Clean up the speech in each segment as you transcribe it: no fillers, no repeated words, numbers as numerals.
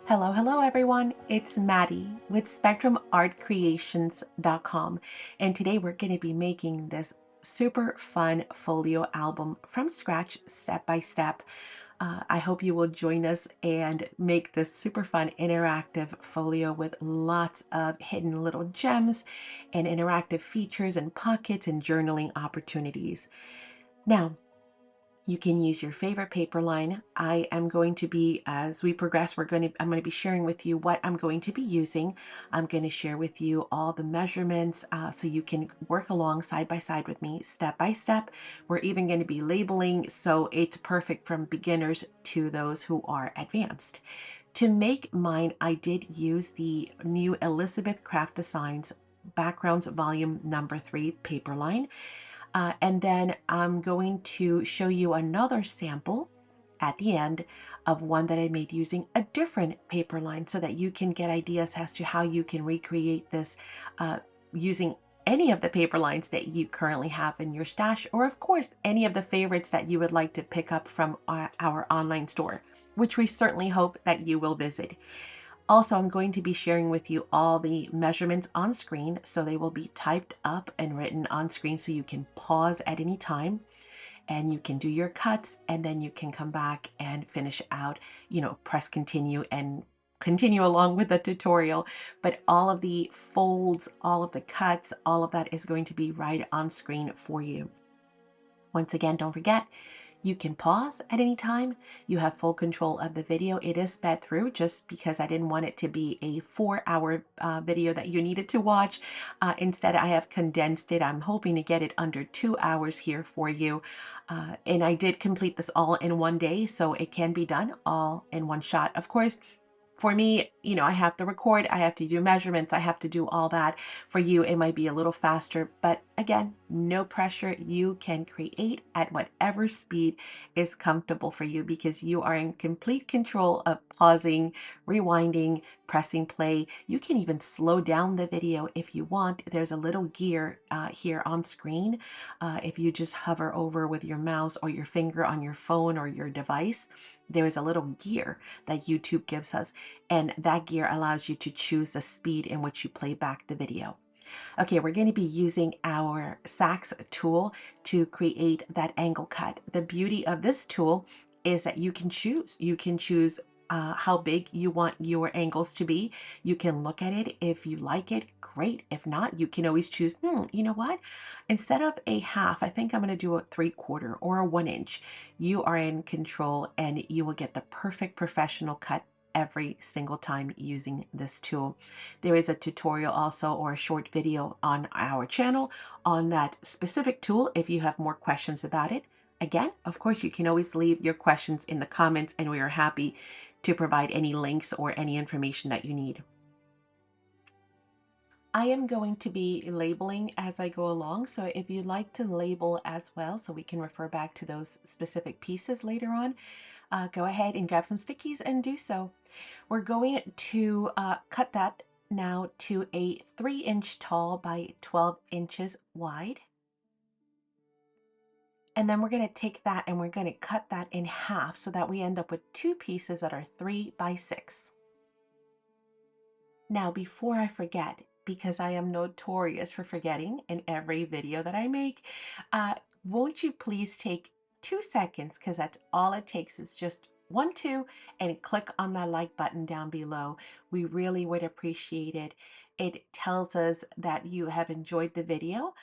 Hello everyone. It's Maddie with SpectrumArtCreations.com, and today we're going to be making this super fun folio album from scratch, step by step. I hope you will join us and make this super fun interactive folio with lots of hidden little gems and interactive features and pockets and journaling opportunities. Now, you can use your favorite paper line. I am going to be, as we progress, I'm going to be sharing with you what I'm going to be using. I'm going to share with you all the measurements so you can work along side by side with me, step by step. We're even going to be labeling, so it's perfect from beginners to those who are advanced. To make mine, I did use the new Elizabeth Craft Designs Backgrounds Volume Number 3 paper line. And then I'm going to show you another sample at the end of one that I made using a different paper line so that you can get ideas as to how you can recreate this using any of the paper lines that you currently have in your stash, or of course, any of the favorites that you would like to pick up from our online store, which we certainly hope that you will visit. Also, I'm going to be sharing with you all the measurements on screen, so they will be typed up and written on screen so you can pause at any time and you can do your cuts, and then you can come back and finish out, press continue and continue along with the tutorial. But all of the folds, all of the cuts, all of that is going to be right on screen for you. Once again, don't forget, you can pause at any time. You have full control of the video. It is sped through just because I didn't want it to be a 4-hour video that you needed to watch. Instead, I have condensed it. I'm hoping to get it under 2 hours here for you. And I did complete this all in one day, so it can be done all in one shot. Of course, for me, I have to record, I have to do measurements, I have to do all that. For you, it might be a little faster, but again, no pressure. You can create at whatever speed is comfortable for you because you are in complete control of pausing, rewinding, pressing play. You can even slow down the video if you want. There's a little gear here on screen. If you just hover over with your mouse or your finger on your phone or your device, there is a little gear that YouTube gives us, and that gear allows you to choose the speed in which you play back the video. Okay, we're going to be using our SACs tool to create that angle cut. The beauty of this tool is that you can choose. You can choose how big you want your angles to be. You can look at it. If you like it, great. If not, you can always choose, you know what? Instead of a half, I think I'm going to do a 3/4 or a 1 inch. You are in control and you will get the perfect professional cut every single time using this tool. There is a tutorial also, or a short video on our channel on that specific tool if you have more questions about it. Again, of course, you can always leave your questions in the comments and we are happy to provide any links or any information that you need. I am going to be labeling as I go along, so if you'd like to label as well so we can refer back to those specific pieces later on, go ahead and grab some stickies and do so. We're going to cut that now to a 3-inch tall by 12 inches wide. And then we're going to take that and we're going to cut that in half so that we end up with 2 pieces that are 3 by 6. Now, before I forget, because I am notorious for forgetting in every video that I make, won't you please take 2 seconds, because that's all it takes, is just 1, 2, and click on that like button down below. We really would appreciate it. It tells us that you have enjoyed the video,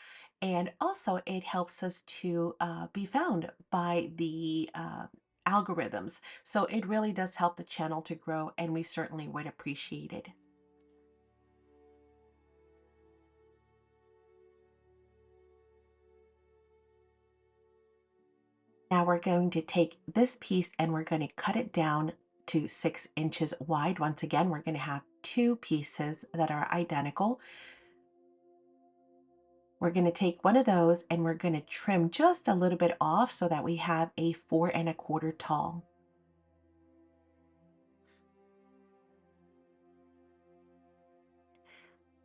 and also it helps us to be found by the algorithms. So it really does help the channel to grow, and we certainly would appreciate it. Now we're going to take this piece and we're going to cut it down to 6 inches wide. Once again, we're going to have 2 pieces that are identical. We're going to take one of those and we're going to trim just a little bit off so that we have a 4 1/4 tall.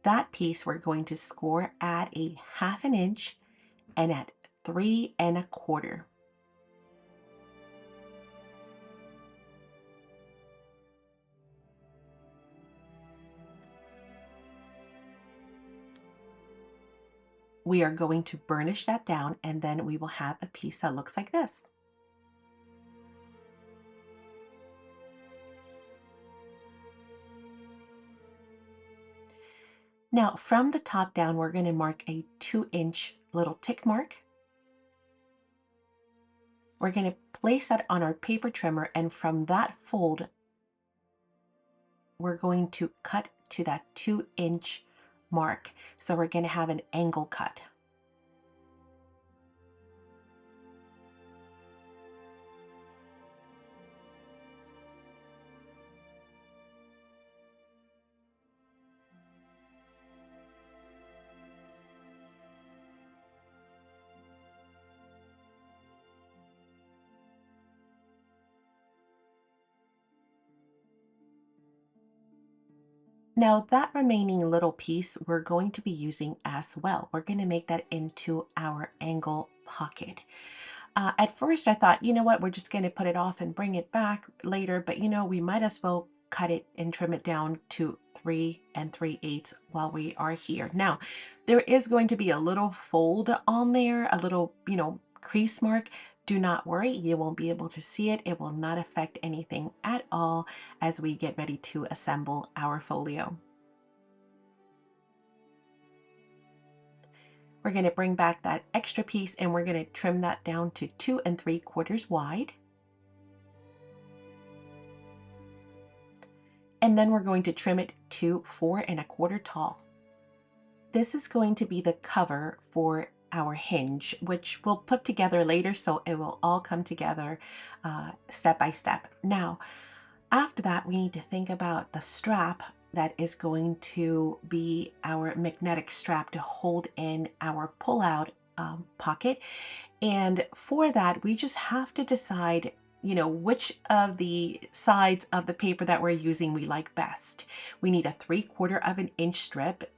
That piece we're going to score at a 1/2 inch and at 3 1/4. we are going to burnish that down, and then we will have a piece that looks like this. Now, from the top down, we're going to mark a 2-inch little tick mark. We're going to place that on our paper trimmer, and from that fold, we're going to cut to that 2-inch mark. So we're going to have an angle cut. Now that remaining little piece we're going to be using as well. We're going to make that into our angle pocket. At first I thought, you know what, we're just going to put it off and bring it back later, but we might as well cut it and trim it down to 3 3/8 while we are here. Now, there is going to be a little fold on there, a little, crease mark. Do not worry, you won't be able to see it. It will not affect anything at all as we get ready to assemble our folio. We're going to bring back that extra piece and we're going to trim that down to 2 3/4 wide. And then we're going to trim it to 4 1/4 tall. This is going to be the cover for our hinge, which we'll put together later, so it will all come together step by step. Now, after that, we need to think about the strap that is going to be our magnetic strap to hold in our pull-out pocket. And for that, we just have to decide, which of the sides of the paper that we're using we like best. We need a 3/4 inch strip.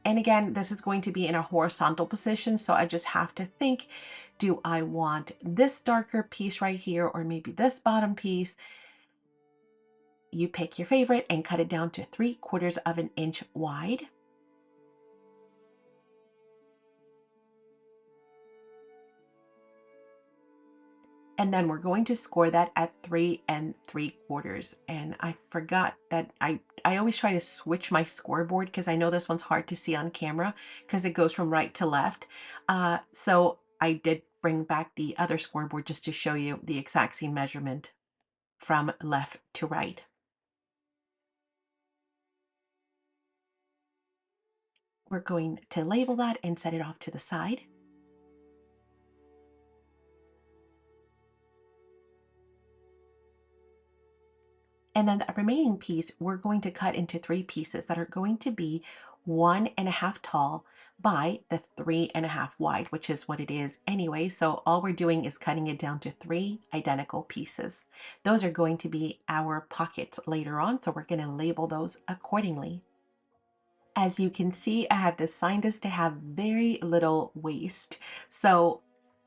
And again, this is going to be in a horizontal position, so I just have to think, do I want this darker piece right here or maybe this bottom piece? You pick your favorite and cut it down to 3/4 inch wide. And then we're going to score that at 3 3/4. And I forgot that I always try to switch my scoreboard because I know this one's hard to see on camera because it goes from right to left. So I did bring back the other scoreboard just to show you the exact same measurement from left to right. We're going to label that and set it off to the side. And then the remaining piece, we're going to cut into 3 pieces that are going to be 1 1/2 tall by the 3 1/2 wide, which is what it is anyway. So all we're doing is cutting it down to 3 identical pieces. Those are going to be our pockets later on, so we're going to label those accordingly. As you can see, I have designed this to have very little waste. So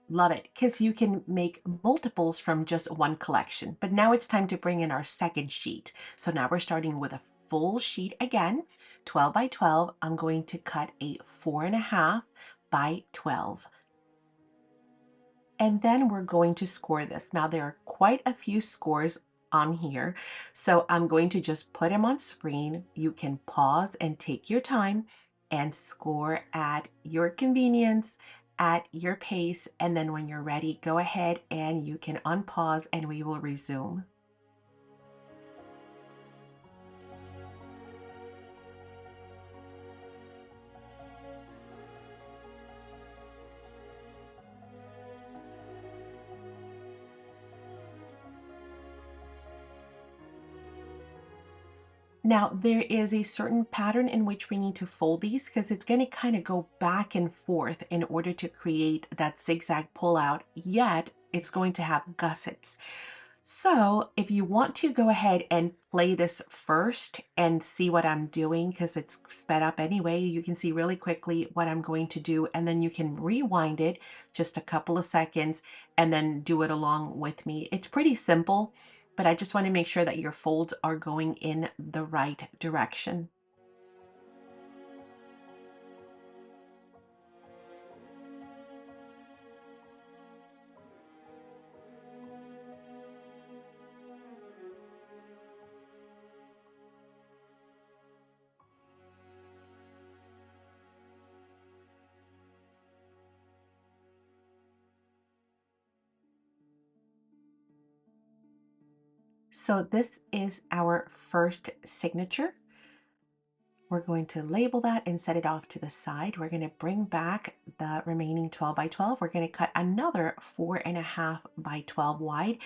love it, because you can make multiples from just one collection. But now it's time to bring in our second sheet. So now we're starting with a full sheet again, 12 by 12. I'm going to cut a 4 1/2 by 12. And then we're going to score this. Now there are quite a few scores on here, so I'm going to just put them on screen. You can pause and take your time and score at your convenience, at your pace, and then when you're ready, go ahead and you can unpause and we will resume. Now, there is a certain pattern in which we need to fold these because it's going to kind of go back and forth in order to create that zigzag pullout, yet it's going to have gussets. So if you want to go ahead and play this first and see what I'm doing, because it's sped up anyway, you can see really quickly what I'm going to do, and then you can rewind it just a couple of seconds and then do it along with me. It's pretty simple, but I just want to make sure that your folds are going in the right direction. So this is our first signature. We're going to label that and set it off to the side. We're going to bring back the remaining 12 by 12. We're going to cut another 4.5 by 12 wide.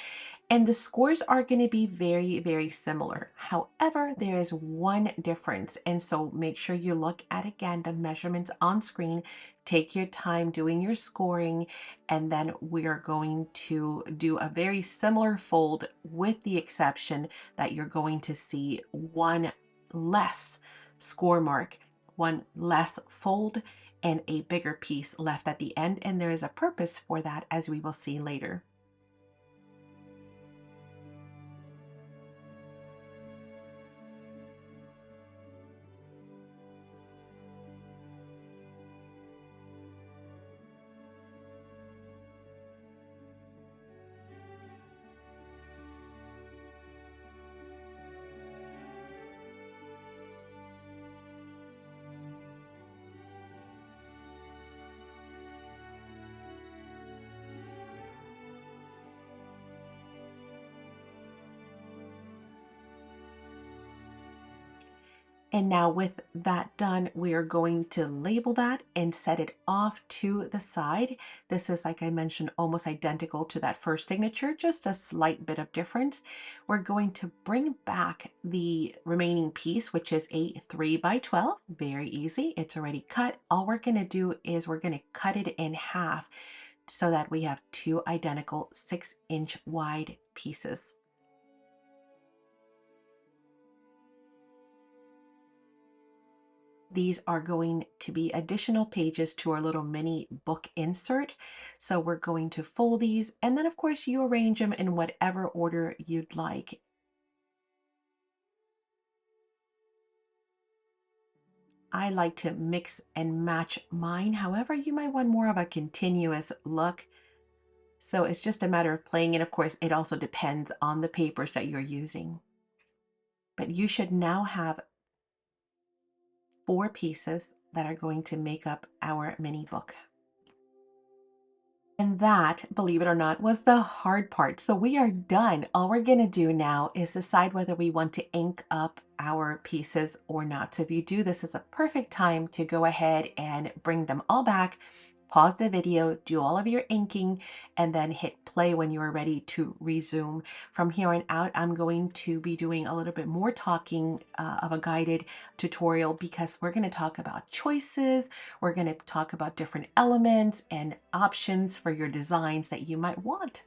And the scores are going to be very, very similar. However, there is one difference. And so make sure you look at, again, the measurements on screen. Take your time doing your scoring. And then we are going to do a very similar fold, with the exception that you're going to see one less score mark, one less fold, and a bigger piece left at the end. And there is a purpose for that, as we will see later. And now with that done, we are going to label that and set it off to the side. This is, like I mentioned, almost identical to that first signature, just a slight bit of difference. We're going to bring back the remaining piece, which is a 3 by 12. Very easy. It's already cut. All we're going to do is we're going to cut it in half so that we have two identical 6-inch wide pieces. These are going to be additional pages to our little mini book insert. So we're going to fold these, and then of course you arrange them in whatever order you'd like. I like to mix and match mine. However, you might want more of a continuous look. So it's just a matter of playing. And of course, it also depends on the papers that you're using. But you should now have 4 pieces that are going to make up our mini book. And that, believe it or not, was the hard part. So we are done. All we're going to do now is decide whether we want to ink up our pieces or not. So if you do, this is a perfect time to go ahead and bring them all back, pause the video, do all of your inking, and then hit play when you are ready to resume. From here on out, I'm going to be doing a little bit more talking of a guided tutorial, because we're going to talk about choices. We're going to talk about different elements and options for your designs that you might want.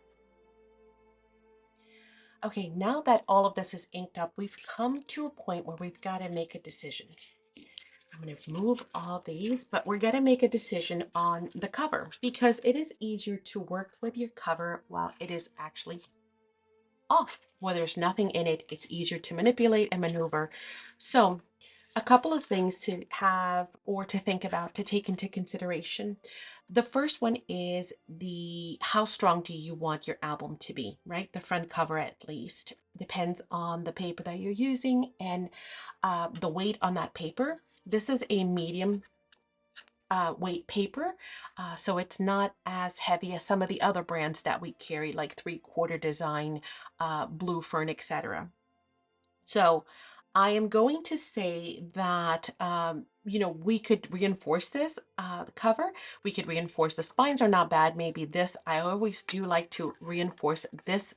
Okay, now that all of this is inked up, we've come to a point where we've got to make a decision. I'm going to move all these, but we're going to make a decision on the cover, because it is easier to work with your cover while it is actually off. Where there's nothing in it, it's easier to manipulate and maneuver. So a couple of things to have or to think about, to take into consideration. The first one is the how strong do you want your album to be, right? The front cover, at least, depends on the paper that you're using and the weight on that paper. This is a medium weight paper, so it's not as heavy as some of the other brands that we carry, like 3/4 design, Blue Fern, etc. So I am going to say that, we could reinforce this cover. We could reinforce the spines are not bad. Maybe this, I always do like to reinforce this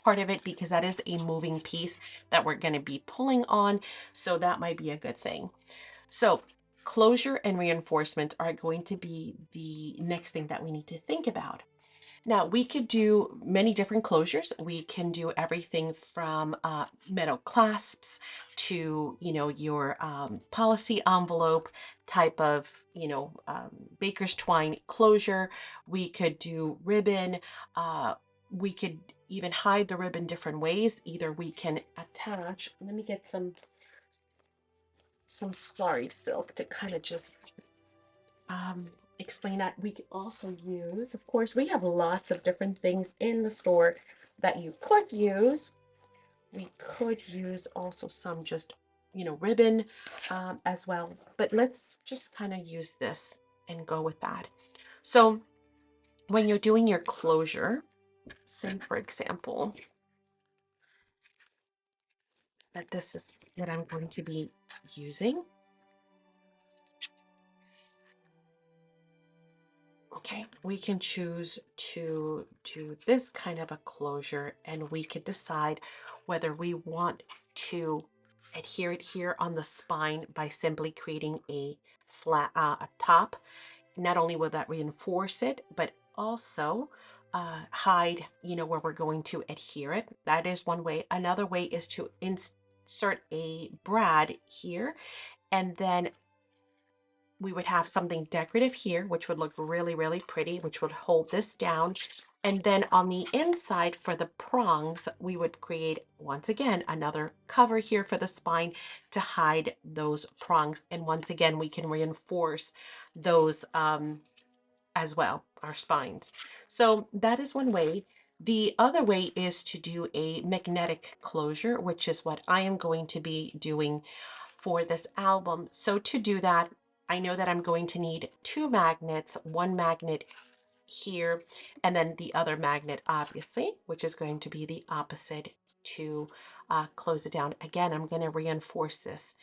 part of it, because that is a moving piece that we're going to be pulling on. So that might be a good thing. So closure and reinforcement are going to be the next thing that we need to think about. Now, we could do many different closures. We can do everything from metal clasps to, your policy envelope type of, baker's twine closure. We could do ribbon. We could even hide the ribbon different ways. Either we can attach, let me get some sorry silk to kind of just um, explain that. We could also use, of course, we have lots of different things in the store that you could use. We could use also some just, ribbon as well. But let's just kind of use this and go with that. So when you're doing your closure, say for example, but this is what I'm going to be using. Okay, we can choose to do this kind of a closure, and we could decide whether we want to adhere it here on the spine by simply creating a flat a top. Not only will that reinforce it, but also hide, where we're going to adhere it. That is one way. Another way is to insert a brad here, and then we would have something decorative here, which would look really, really pretty, which would hold this down. And then on the inside for the prongs, we would create, once again, another cover here for the spine to hide those prongs. And once again, we can reinforce those as well, our spines. So that is one way. The other way is to do a magnetic closure, which is what I am going to be doing for this album. So to do that, I know that I'm going to need two magnets, one magnet here, and then the other magnet, obviously, which is going to be the opposite to close it down. Again, I'm going to reinforce this.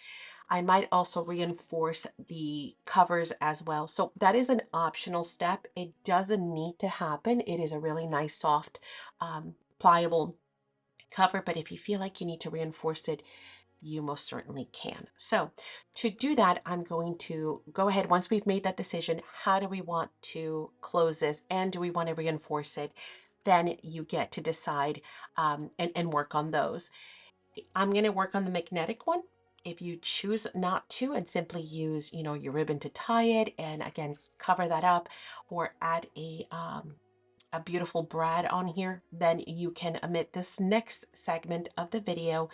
I might also reinforce the covers as well. So that is an optional step. It doesn't need to happen. It is a really nice, soft, pliable cover, but if you feel like you need to reinforce it, you most certainly can. So to do that, I'm going to go ahead, once we've made that decision, how do we want to close this and do we want to reinforce it? Then you get to decide and work on those. I'm going to work on the magnetic one. If you choose not to and simply use, your ribbon to tie it and again, cover that up or add a beautiful brad on here, then you can omit this next segment of the video.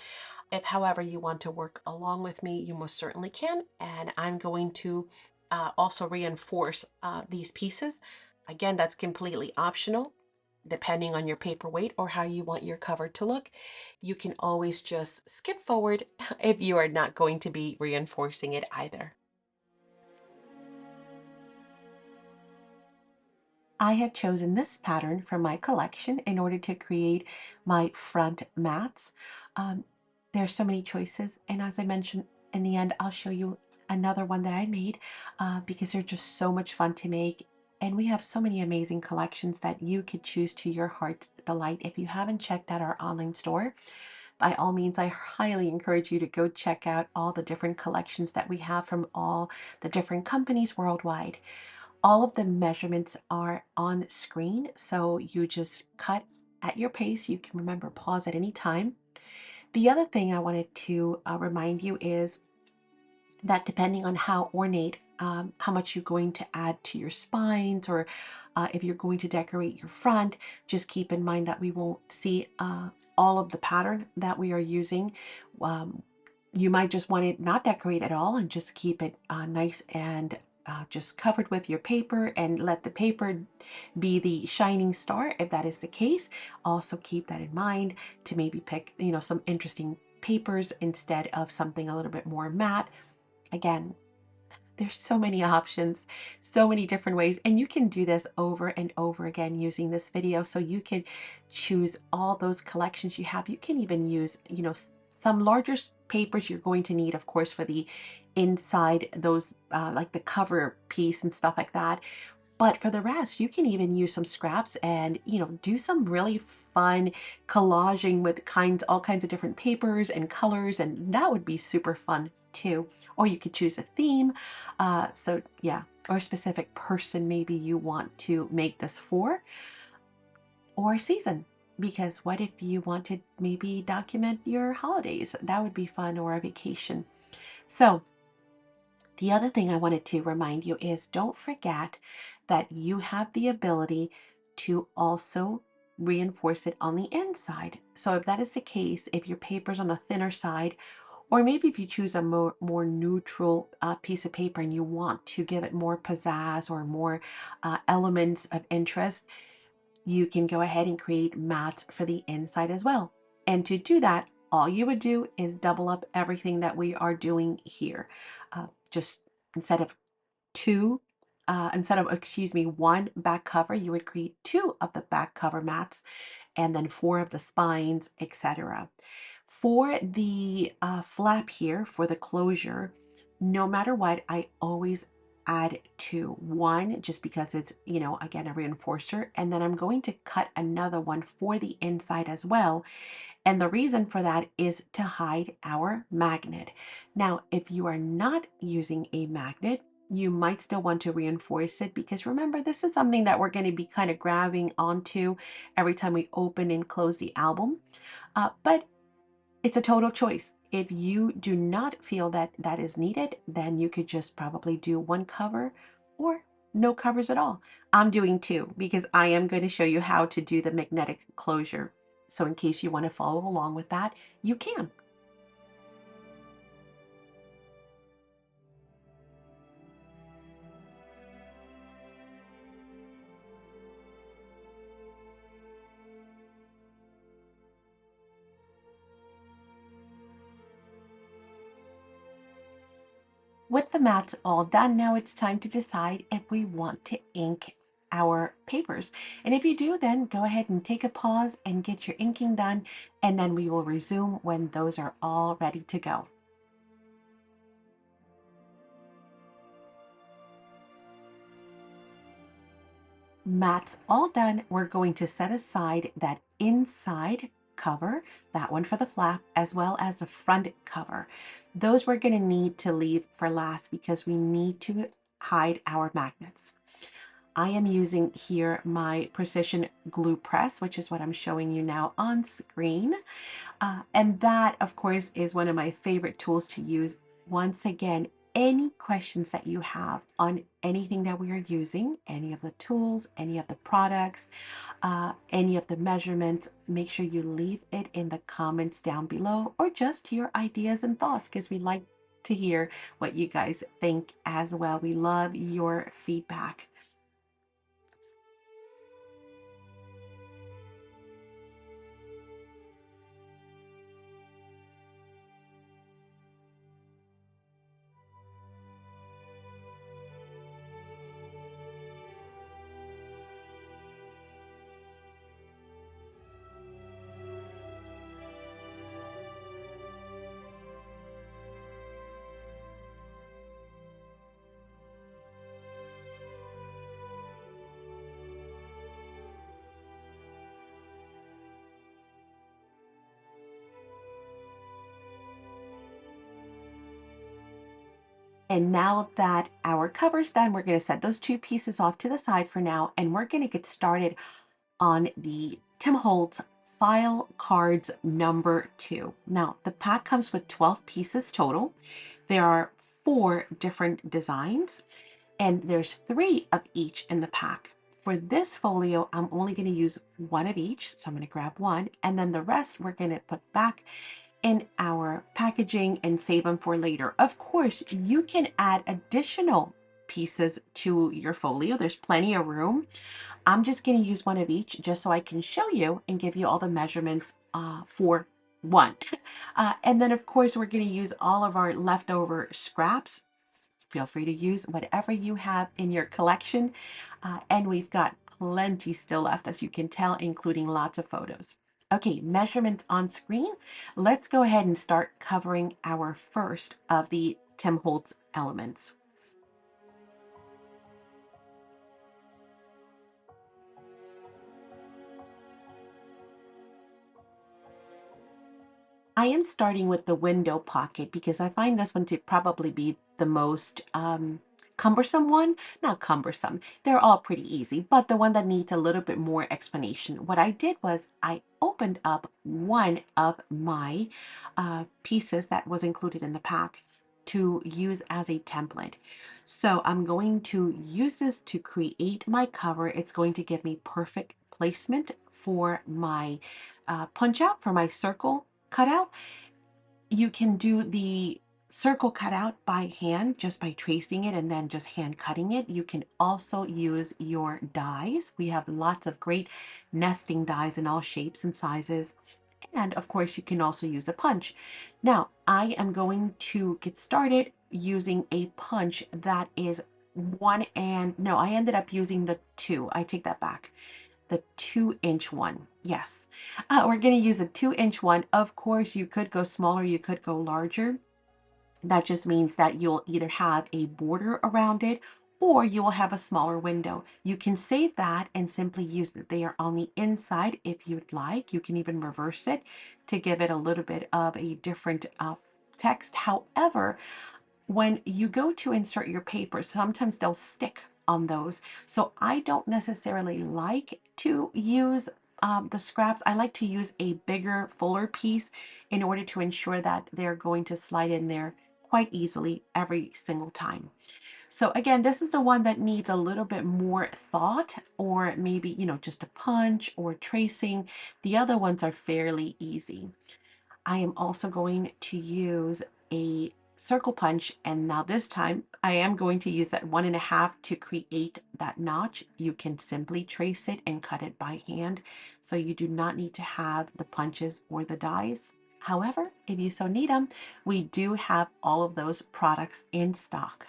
If, however, you want to work along with me, you most certainly can. And I'm going to also reinforce these pieces. Again, that's completely optional, depending on your paper weight or how you want your cover to look. You can always just skip forward if you are not going to be reinforcing it either. I have chosen this pattern from my collection in order to create my front mats. Um, there's so many choices, and as I mentioned, in the end, I'll show you another one that I made because they're just so much fun to make. And we have so many amazing collections that you could choose to your heart's delight. If you haven't checked out our online store, by all means, I highly encourage you to go check out all the different collections that we have from all the different companies worldwide. All of the measurements are on screen, so you just cut at your pace. You can remember pause at any time. The other thing I wanted to remind you is that depending on how ornate, how much you're going to add to your spines, or if you're going to decorate your front, just keep in mind that we won't see all of the pattern that we are using. Um, you might just want it not decorate at all and just keep it nice and just covered with your paper and let the paper be the shining star if that is the case. Also keep that in mind to maybe pick, some interesting papers instead of something a little bit more matte. Again, there's so many options, so many different ways, and you can do this over and over again using this video. So you can choose all those collections you have. You can even use, some larger papers you're going to need, of course, for the inside, those like the cover piece and stuff like that. But for the rest, you can even use some scraps and, do some really fun collaging with all kinds of different papers and colors, and that would be super fun too. Or you could choose a theme. So yeah, or a specific person maybe you want to make this for, or a season. Because what if you want to maybe document your holidays? That would be fun, or a vacation. So the other thing I wanted to remind you is don't forget that you have the ability to also reinforce it on the inside. So if that is the case, if your paper's on a thinner side, or maybe if you choose a more neutral piece of paper and you want to give it more pizzazz or more elements of interest, you can go ahead and create mats for the inside as well. And to do that, all you would do is double up everything that we are doing here. Just instead of excuse me, one back cover, you would create two of the back cover mats and then four of the spines, etc. For the flap here, for the closure, no matter what, I always add two. One, just because it's, again, a reinforcer. And then I'm going to cut another one for the inside as well. And the reason for that is to hide our magnet. Now, if you are not using a magnet, you might still want to reinforce it because remember, this is something that we're going to be kind of grabbing onto every time we open and close the album. But it's a total choice. If you do not feel that that is needed, then you could just probably do one cover or no covers at all. I'm doing two because I am going to show you how to do the magnetic closure. So in case you want to follow along with that, you can. With the mats all done, now it's time to decide if we want to ink our papers. And if you do, then go ahead and take a pause and get your inking done, and then we will resume when those are all ready to go. Mats all done, we're going to set aside that inside cover, that one for the flap, as well as the front cover. Those we're going to need to leave for last because we need to hide our magnets. I am using here my precision glue press, which is what I'm showing you now on screen. And that, of course, is one of my favorite tools to use. Once again, any questions that you have on anything that we are using, any of the tools, any of the products, any of the measurements, make sure you leave it in the comments down below or just your ideas and thoughts because we like to hear what you guys think as well. We love your feedback. And now that our cover's done, we're going to set those two pieces off to the side for now, and we're going to get started on the Tim Holtz file cards number 2. Now, the pack comes with 12 pieces total. There are 4 different designs, and there's 3 of each in the pack. For this folio, I'm only going to use one of each, so I'm going to grab one, and then the rest we're going to put back in our packaging and save them for later. Of course, you can add additional pieces to your folio. There's plenty of room. I'm just going to use one of each just so I can show you and give you all the measurements for one. And then of course, we're going to use all of our leftover scraps. Feel free to use whatever you have in your collection. And we've got plenty still left, as you can tell, including lots of photos. Okay, measurements on screen. Let's go ahead and start covering our first of the Tim Holtz elements. I am starting with the window pocket because I find this one to probably be the most cumbersome one. Not cumbersome, they're all pretty easy, but the one that needs a little bit more explanation. What I did was I opened up one of my pieces that was included in the pack to use as a template. So I'm going to use this to create my cover. It's going to give me perfect placement for my punch out, for my circle cutout. You can do the circle cutout by hand, just by tracing it and then just hand cutting it. You can also use your dies. We have lots of great nesting dies in all shapes and sizes. And of course, you can also use a punch. Now, I am going to get started using a punch that is I ended up using the 2. I take that back. The 2-inch one. Yes. We're going to use a 2-inch one. Of course, you could go smaller, you could go larger. That just means that you'll either have a border around it or you will have a smaller window. You can save that and simply use it there on the inside if you'd like. You can even reverse it to give it a little bit of a different text. However, when you go to insert your paper, sometimes they'll stick on those. So I don't necessarily like to use the scraps. I like to use a bigger, fuller piece in order to ensure that they're going to slide in there quite easily every single time. So again, this is the one that needs a little bit more thought, or maybe, just a punch or tracing. The other ones are fairly easy. I am also going to use a circle punch, and now this time I am going to use that 1.5 to create that notch. You can simply trace it and cut it by hand, so you do not need to have the punches or the dies. However, if you so need them, we do have all of those products in stock.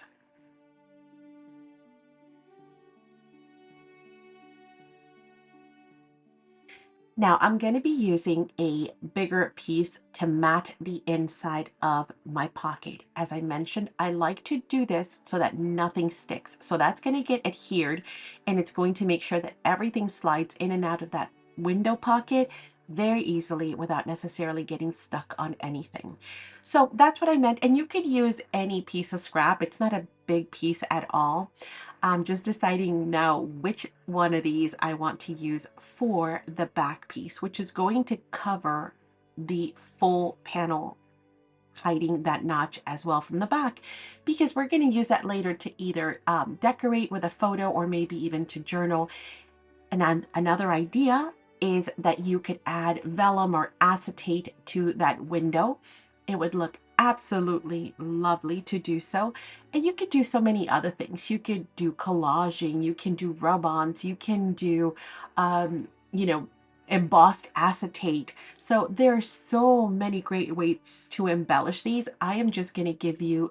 Now I'm going to be using a bigger piece to mat the inside of my pocket. As I mentioned, I like to do this so that nothing sticks. So that's going to get adhered, and it's going to make sure that everything slides in and out of that window pocket very easily without necessarily getting stuck on anything. So that's what I meant. And you could use any piece of scrap. It's not a big piece at all. I'm just deciding now which one of these I want to use for the back piece, which is going to cover the full panel, hiding that notch as well from the back, because we're going to use that later to either decorate with a photo or maybe even to journal. And another idea is that you could add vellum or acetate to that window. It would look absolutely lovely to do so. And you could do so many other things. You could do collaging, you can do rub-ons, you can do, you know, embossed acetate. So there are so many great ways to embellish these. I am just going to give you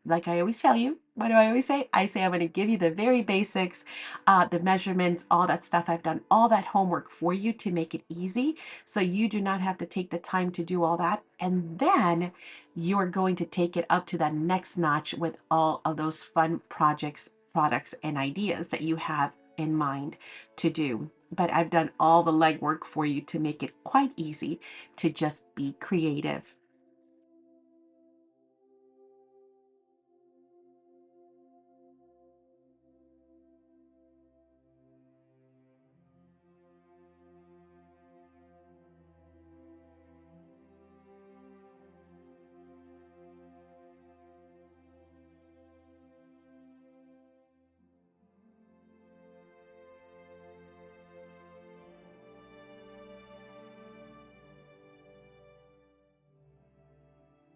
like I always tell you, what do I always say? I say I'm going to give you the very basics, the measurements, all that stuff. I've done all that homework for you to make it easy. So you do not have to take the time to do all that. And then you're going to take it up to that next notch with all of those fun projects, products, and ideas that you have in mind to do. But I've done all the legwork for you to make it quite easy to just be creative.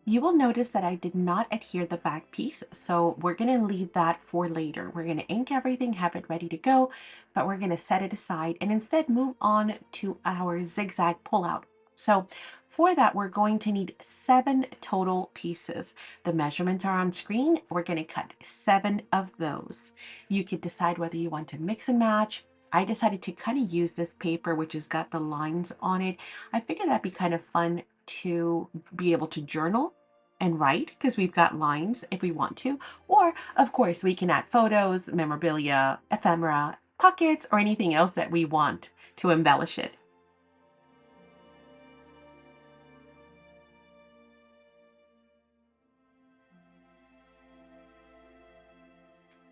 You will notice that I did not adhere the back piece, so we're going to leave that for later. We're going to ink everything, have it ready to go, but we're going to set it aside and instead move on to our zigzag pullout. So for that, we're going to need 7 total pieces. The measurements are on screen. We're going to cut 7 of those. You could decide whether you want to mix and match. I decided to kind of use this paper, which has got the lines on it. I figured that'd be kind of fun to be able to journal and write, because we've got lines if we want to. Or, of course, we can add photos, memorabilia, ephemera, pockets, or anything else that we want to embellish it.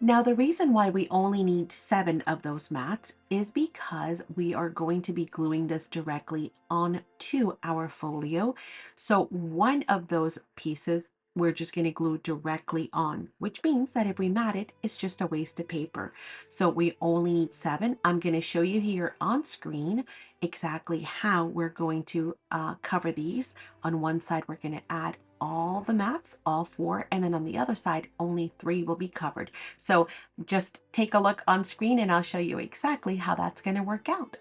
Now, the reason why we only need 7 of those mats is because we are going to be gluing this directly onto our folio. So one of those pieces we're just going to glue directly on, which means that if we mat it, it's just a waste of paper. So we only need 7. I'm going to show you here on screen exactly how we're going to cover these. On one side, we're going to add all the mats, all 4, and then on the other side, only 3 will be covered. So just take a look on screen and I'll show you exactly how that's going to work out.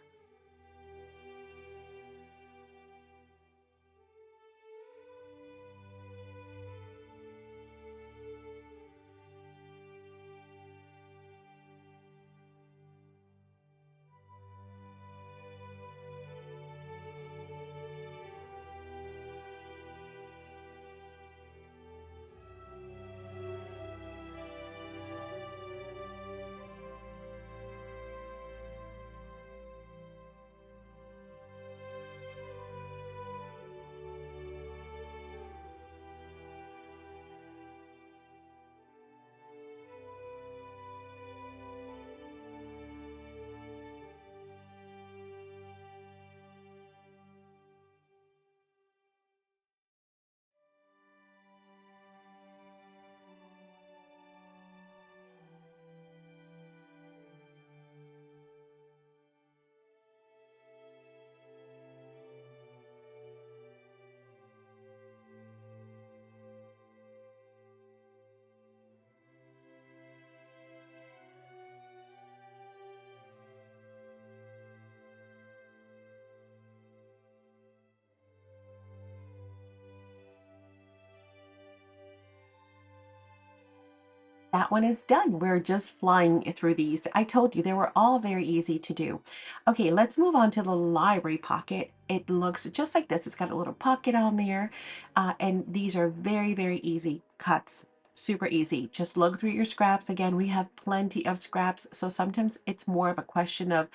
that one is done. We're just flying through these. I told you they were all very easy to do. Okay, let's move on to the library pocket. It looks just like this. It's got a little pocket on there, and these are very, very easy cuts. Super easy. Just look through your scraps. Again, we have plenty of scraps, so sometimes it's more of a question of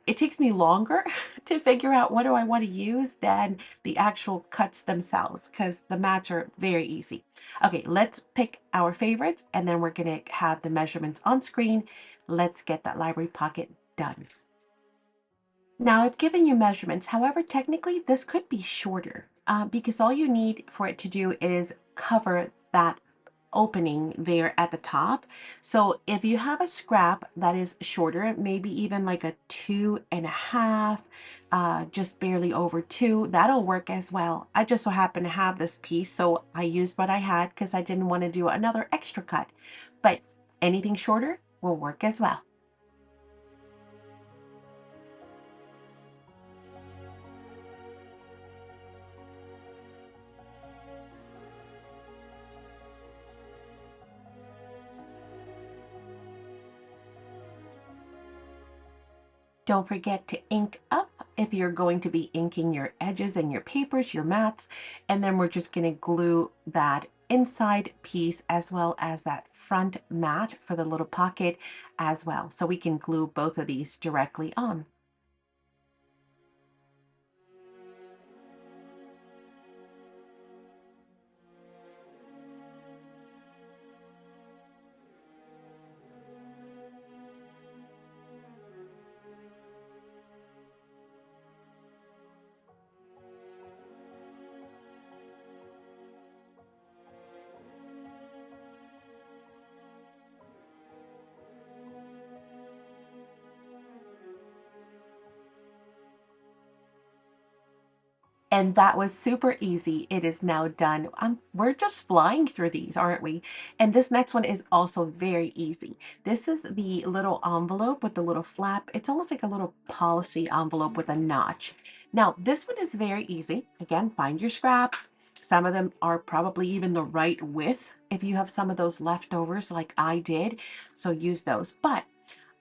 it takes me longer to figure out what do I want to use than the actual cuts themselves because the mats are very easy. Okay, let's pick our favorites and then we're going to have the measurements on screen. Let's get that library pocket done. Now I've given you measurements. However, technically this could be shorter because all you need for it to do is cover that opening there at the top. So if you have a scrap that is shorter, maybe even like a 2.5, just barely over 2, that'll work as well. I just so happen to have this piece, so I used what I had because I didn't want to do another extra cut. But anything shorter will work as well. Don't forget to ink up if you're going to be inking your edges and your papers, your mats, and then we're just going to glue that inside piece as well as that front mat for the little pocket as well. So we can glue both of these directly on. And that was super easy. It is now done. We're just flying through these, aren't we? And this next one is also very easy. This is the little envelope with the little flap. It's almost like a little policy envelope with a notch. Now, this one is very easy. Again, find your scraps. Some of them are probably even the right width if you have some of those leftovers like I did. So use those. But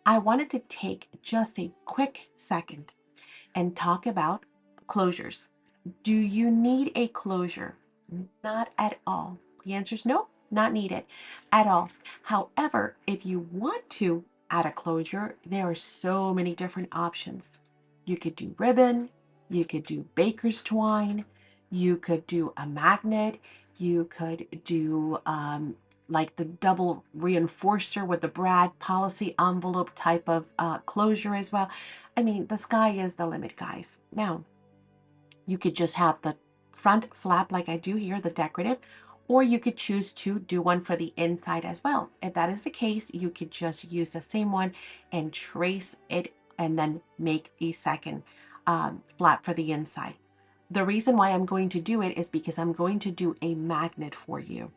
I wanted to take just a quick second and talk about closures. Do you need a closure? Not at all. The answer is no, not needed at all. However, if you want to add a closure, there are so many different options. You could do ribbon, you could do baker's twine, you could do a magnet, you could do like the double reinforcer with the brad policy envelope type of closure as well. I mean, the sky is the limit, guys. Now, you could just have the front flap like I do here, the decorative, or you could choose to do one for the inside as well. If that is the case, you could just use the same one and trace it and then make a second flap for the inside. The reason why I'm going to do it is because I'm going to do a magnet for you.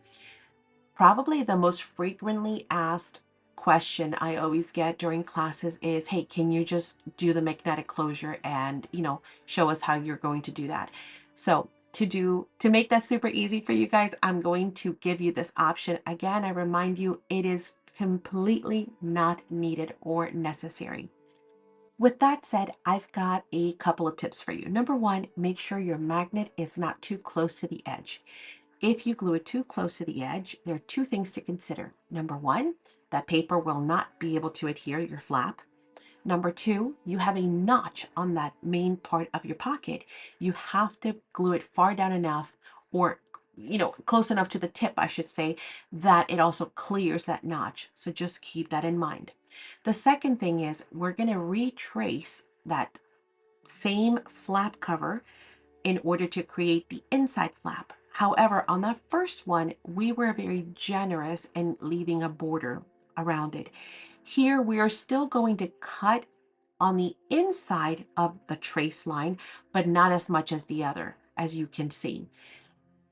Probably the most frequently asked question I always get during classes is, hey, can you just do the magnetic closure and, show us how you're going to do that? So to make that super easy for you guys, I'm going to give you this option. Again, I remind you, it is completely not needed or necessary. With that said, I've got a couple of tips for you. Number one, make sure your magnet is not too close to the edge. If you glue it too close to the edge, there are two things to consider. Number one, that paper will not be able to adhere to your flap. Number two, you have a notch on that main part of your pocket. You have to glue it far down enough or close enough to the tip, I should say, that it also clears that notch. So just keep that in mind. The second thing is we're going to retrace that same flap cover in order to create the inside flap. However, on that first one, we were very generous in leaving a border around it. Here, we are still going to cut on the inside of the trace line, but not as much as the other, as you can see.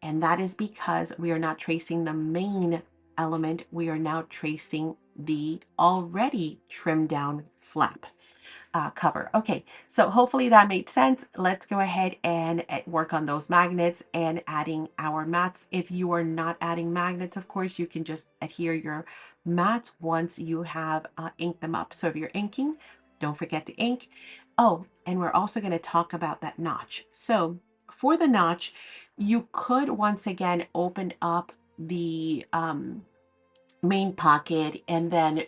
And that is because we are not tracing the main element. We are now tracing the already trimmed down flap. cover. Okay, so hopefully that made sense. Let's go ahead and work on those magnets and adding our mats. If you are not adding magnets, of course, you can just adhere your mats once you have inked them up. So if you're inking, don't forget to ink. Oh, and we're also going to talk about that notch. So for the notch, you could once again open up the main pocket and then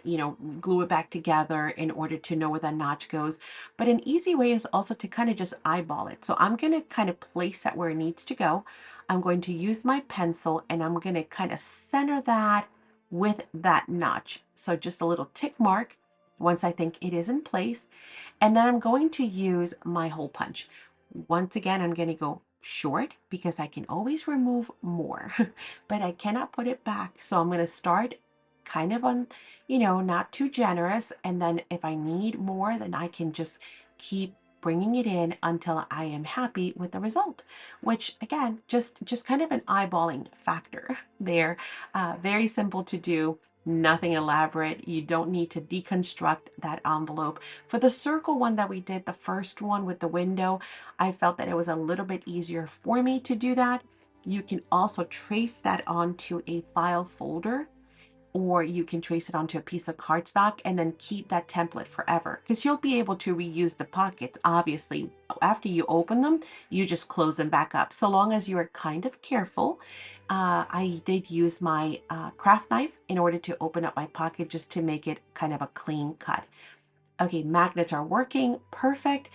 glue it back together in order to know where that notch goes. But an easy way is also to kind of just eyeball it. So I'm going to kind of place that where it needs to go. I'm going to use my pencil and I'm going to kind of center that with that notch. So just a little tick mark once I think it is in place. And then I'm going to use my hole punch. Once again, I'm going to go short because I can always remove more, but I cannot put it back. So I'm going to start kind of on, not too generous. And then if I need more, then I can just keep bringing it in until I am happy with the result, which again, just kind of an eyeballing factor there. Very simple to do. Nothing elaborate. You don't need to deconstruct that envelope. For the circle one that we did, the first one with the window, I felt that it was a little bit easier for me to do that. You can also trace that onto a file folder, or you can trace it onto a piece of cardstock and then keep that template forever, because you'll be able to reuse the pockets. Obviously, after you open them, you just close them back up, so long as you are kind of careful. I did use my craft knife in order to open up my pocket, just to make it kind of a clean cut. Okay, magnets are working perfect.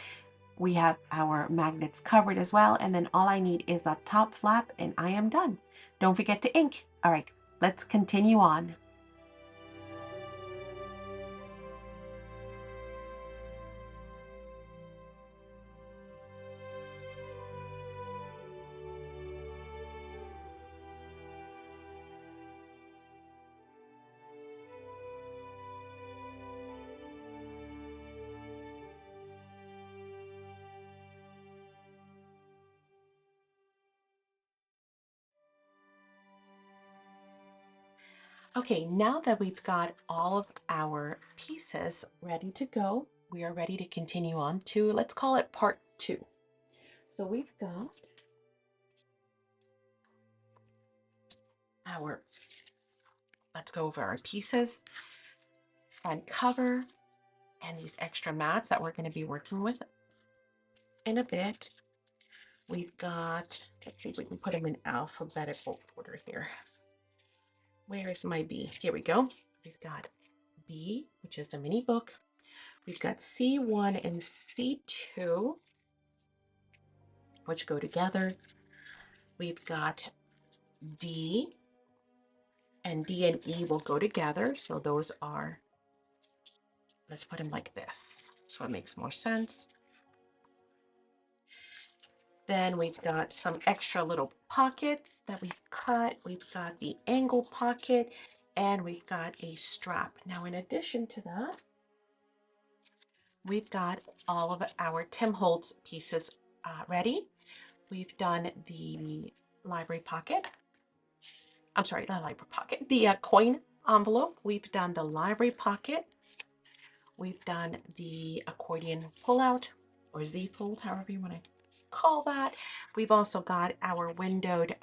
We have our magnets covered as well, and then all I need is a top flap and I am done. Don't forget to ink. All right, let's continue on. Okay, now that we've got all of our pieces ready to go, we are ready to continue on to, let's call it part two. So we've got our, let's go over our pieces, front cover, and these extra mats that we're going to be working with in a bit. We've got, let's see if we can put them in alphabetical order here. Where is my B? Here we go. We've got B, which is the mini book. We've got C1 and C2, which go together. We've got D, and D and E will go together. So those are, let's put them like this, so it makes more sense. Then we've got some extra little pockets that we've cut. We've got the angle pocket and we've got a strap. Now, in addition to that, we've got all of our Tim Holtz pieces ready. We've done the library pocket. I'm sorry, not library pocket, the coin envelope. We've done the library pocket. We've done the accordion pullout or Z fold, however you want to call that. We've also got our windowed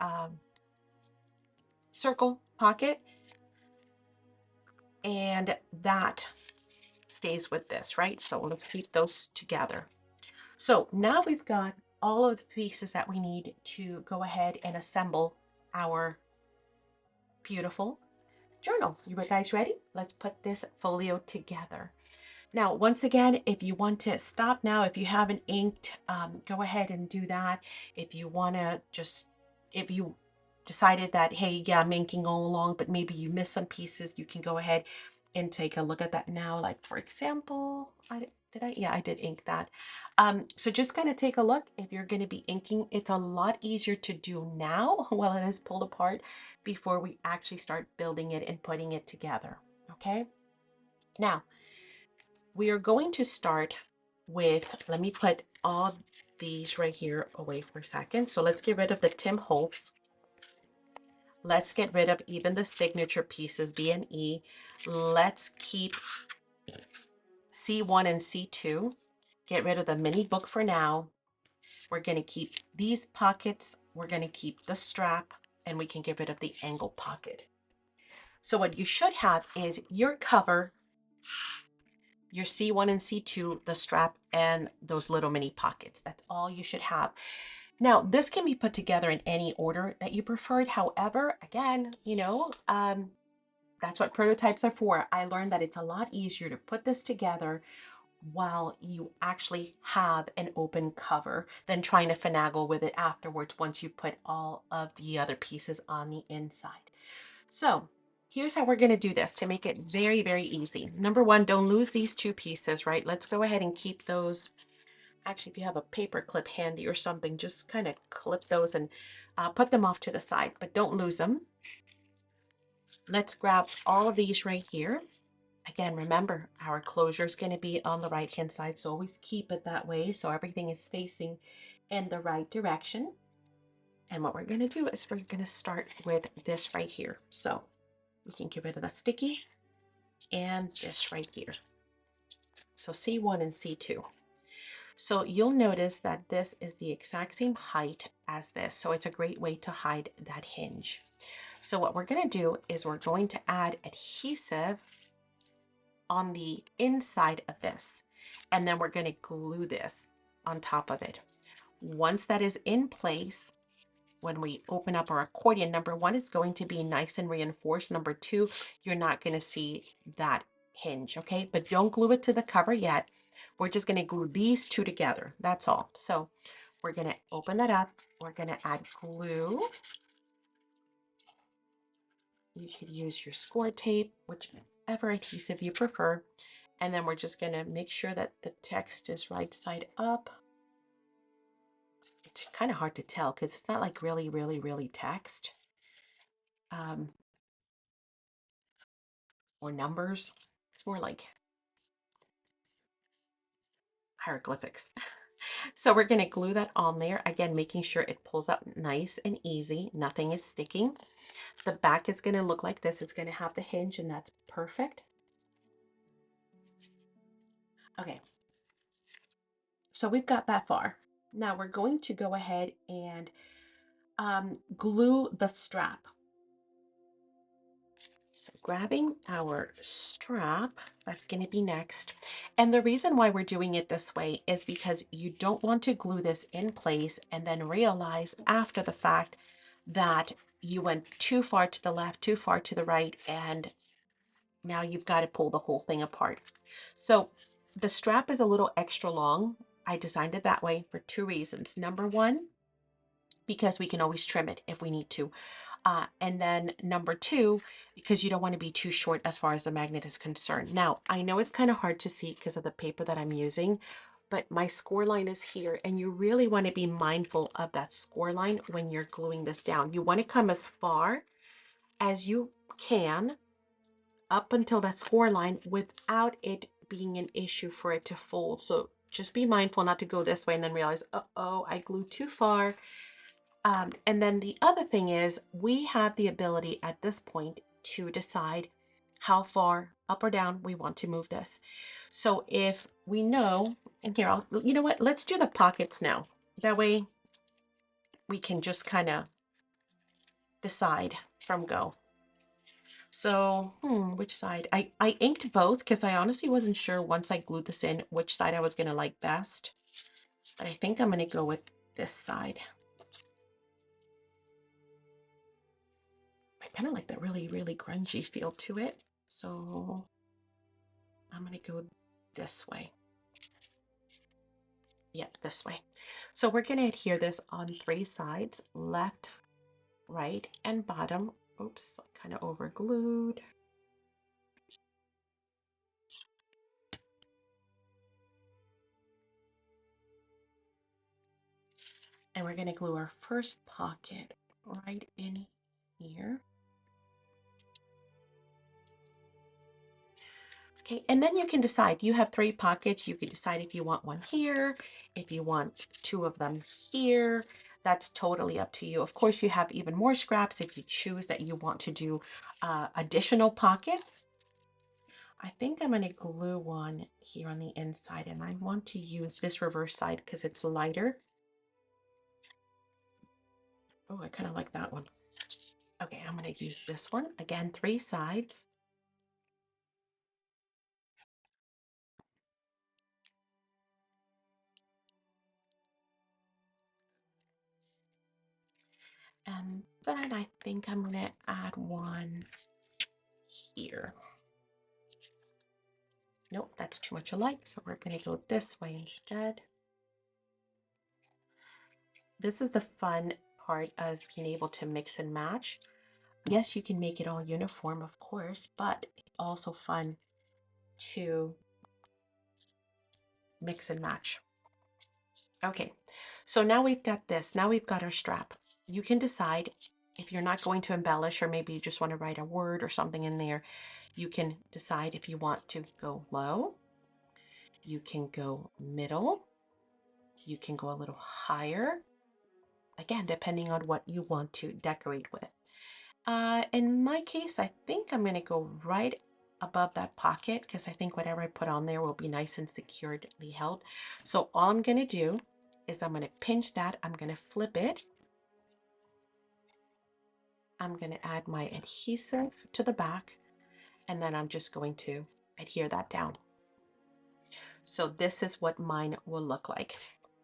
circle pocket, and that stays with this, right? So let's keep those together. So now we've got all of the pieces that we need to go ahead and assemble our beautiful journal. You guys ready? Let's put this folio together. Now, once again, if you want to stop now, if you haven't inked, go ahead and do that. If you want to just, if you decided that, hey, yeah, I'm inking all along, but maybe you missed some pieces, you can go ahead and take a look at that now. Like, for example, yeah, I did ink that. So just kind of take a look. If you're going to be inking, it's a lot easier to do now while it is pulled apart before we actually start building it and putting it together. Okay. Now, we are going to start with, let me put all these right here away for a second. So let's get rid of the Tim Holtz. Let's get rid of even the signature pieces, D and E. Let's keep C1 and C2. Get rid of the mini book for now. We're going to keep these pockets. We're going to keep the strap, and we can get rid of the angle pocket. So what you should have is your cover, your C1 and C2, the strap, and those little mini pockets. That's all you should have. Now, this can be put together in any order that you preferred. However, again, that's what prototypes are for. I learned that it's a lot easier to put this together while you actually have an open cover than trying to finagle with it afterwards once you put all of the other pieces on the inside. So here's how we're going to do this to make it very, very easy. Number one, don't lose these two pieces, right? Let's go ahead and keep those. Actually, if you have a paper clip handy or something, just kind of clip those and put them off to the side, but don't lose them. Let's grab all of these right here. Again, remember, our closure is going to be on the right hand side, so always keep it that way so everything is facing in the right direction. And what we're going to do is we're going to start with this right here. So we can get rid of that sticky and this right here. So C1 and C2. So you'll notice that this is the exact same height as this. So it's a great way to hide that hinge. So what we're going to do is we're going to add adhesive on the inside of this, and then we're going to glue this on top of it. Once that is in place, when we open up our accordion, number one, it's going to be nice and reinforced. Number two, you're not going to see that hinge, okay? But don't glue it to the cover yet. We're just going to glue these two together. That's all. So we're going to open that up. We're going to add glue. You could use your score tape, whichever adhesive you prefer. And then we're just going to make sure that the text is right side up. It's kind of hard to tell because it's not like really, really, really text or numbers. It's more like hieroglyphics. So we're going to glue that on there. Again, making sure it pulls out nice and easy. Nothing is sticking. The back is going to look like this. It's going to have the hinge, and that's perfect. Okay. So we've got that far. Now we're going to go ahead and glue the strap. So grabbing our strap, that's going to be next. And the reason why we're doing it this way is because you don't want to glue this in place and then realize after the fact that you went too far to the left, too far to the right, and now you've got to pull the whole thing apart. So the strap is a little extra long. I designed it that way for two reasons. Number one, because we can always trim it if we need to. And then number two, because you don't want to be too short as far as the magnet is concerned. Now, I know it's kind of hard to see because of the paper that I'm using, but my score line is here, and you really want to be mindful of that score line when you're gluing this down. You want to come as far as you can up until that score line without it being an issue for it to fold. So just be mindful not to go this way and then realize, uh-oh, I glued too far. And then the other thing is we have the ability at this point to decide how far up or down we want to move this. So if we know, and here, you know what, let's do the pockets now. That way we can just kind of decide from go. So, which side? I inked both because I honestly wasn't sure once I glued this in which side I was going to like best. But I think I'm going to go with this side. I kind of like that really, really grungy feel to it. So I'm going to go this way. Yep, this way. So we're going to adhere this on three sides, left, right, and bottom. Oops, kind of over glued. And we're going to glue our first pocket right in here. Okay, and then you can decide. You have three pockets. You can decide if you want one here, if you want two of them here. That's totally up to you. Of course, you have even more scraps if you choose that you want to do additional pockets. I think I'm going to glue one here on the inside, and I want to use this reverse side because it's lighter. Oh, I kind of like that one. Okay, I'm going to use this one. Again, 3 sides. And then I think I'm going to add one here. Nope, that's too much alike, so we're going to go this way instead. This is the fun part of being able to mix and match. Yes, you can make it all uniform, of course, but it's also fun to mix and match. Okay, so now we've got this. Now we've got our strap. You can decide if you're not going to embellish, or maybe you just want to write a word or something in there. You can decide if you want to go low. You can go middle. You can go a little higher. Again, depending on what you want to decorate with. In my case, I think I'm going to go right above that pocket because I think whatever I put on there will be nice and securely held. So all I'm going to do is I'm going to pinch that. I'm going to flip it. I'm going to add my adhesive to the back, and then I'm just going to adhere that down. So this is what mine will look like.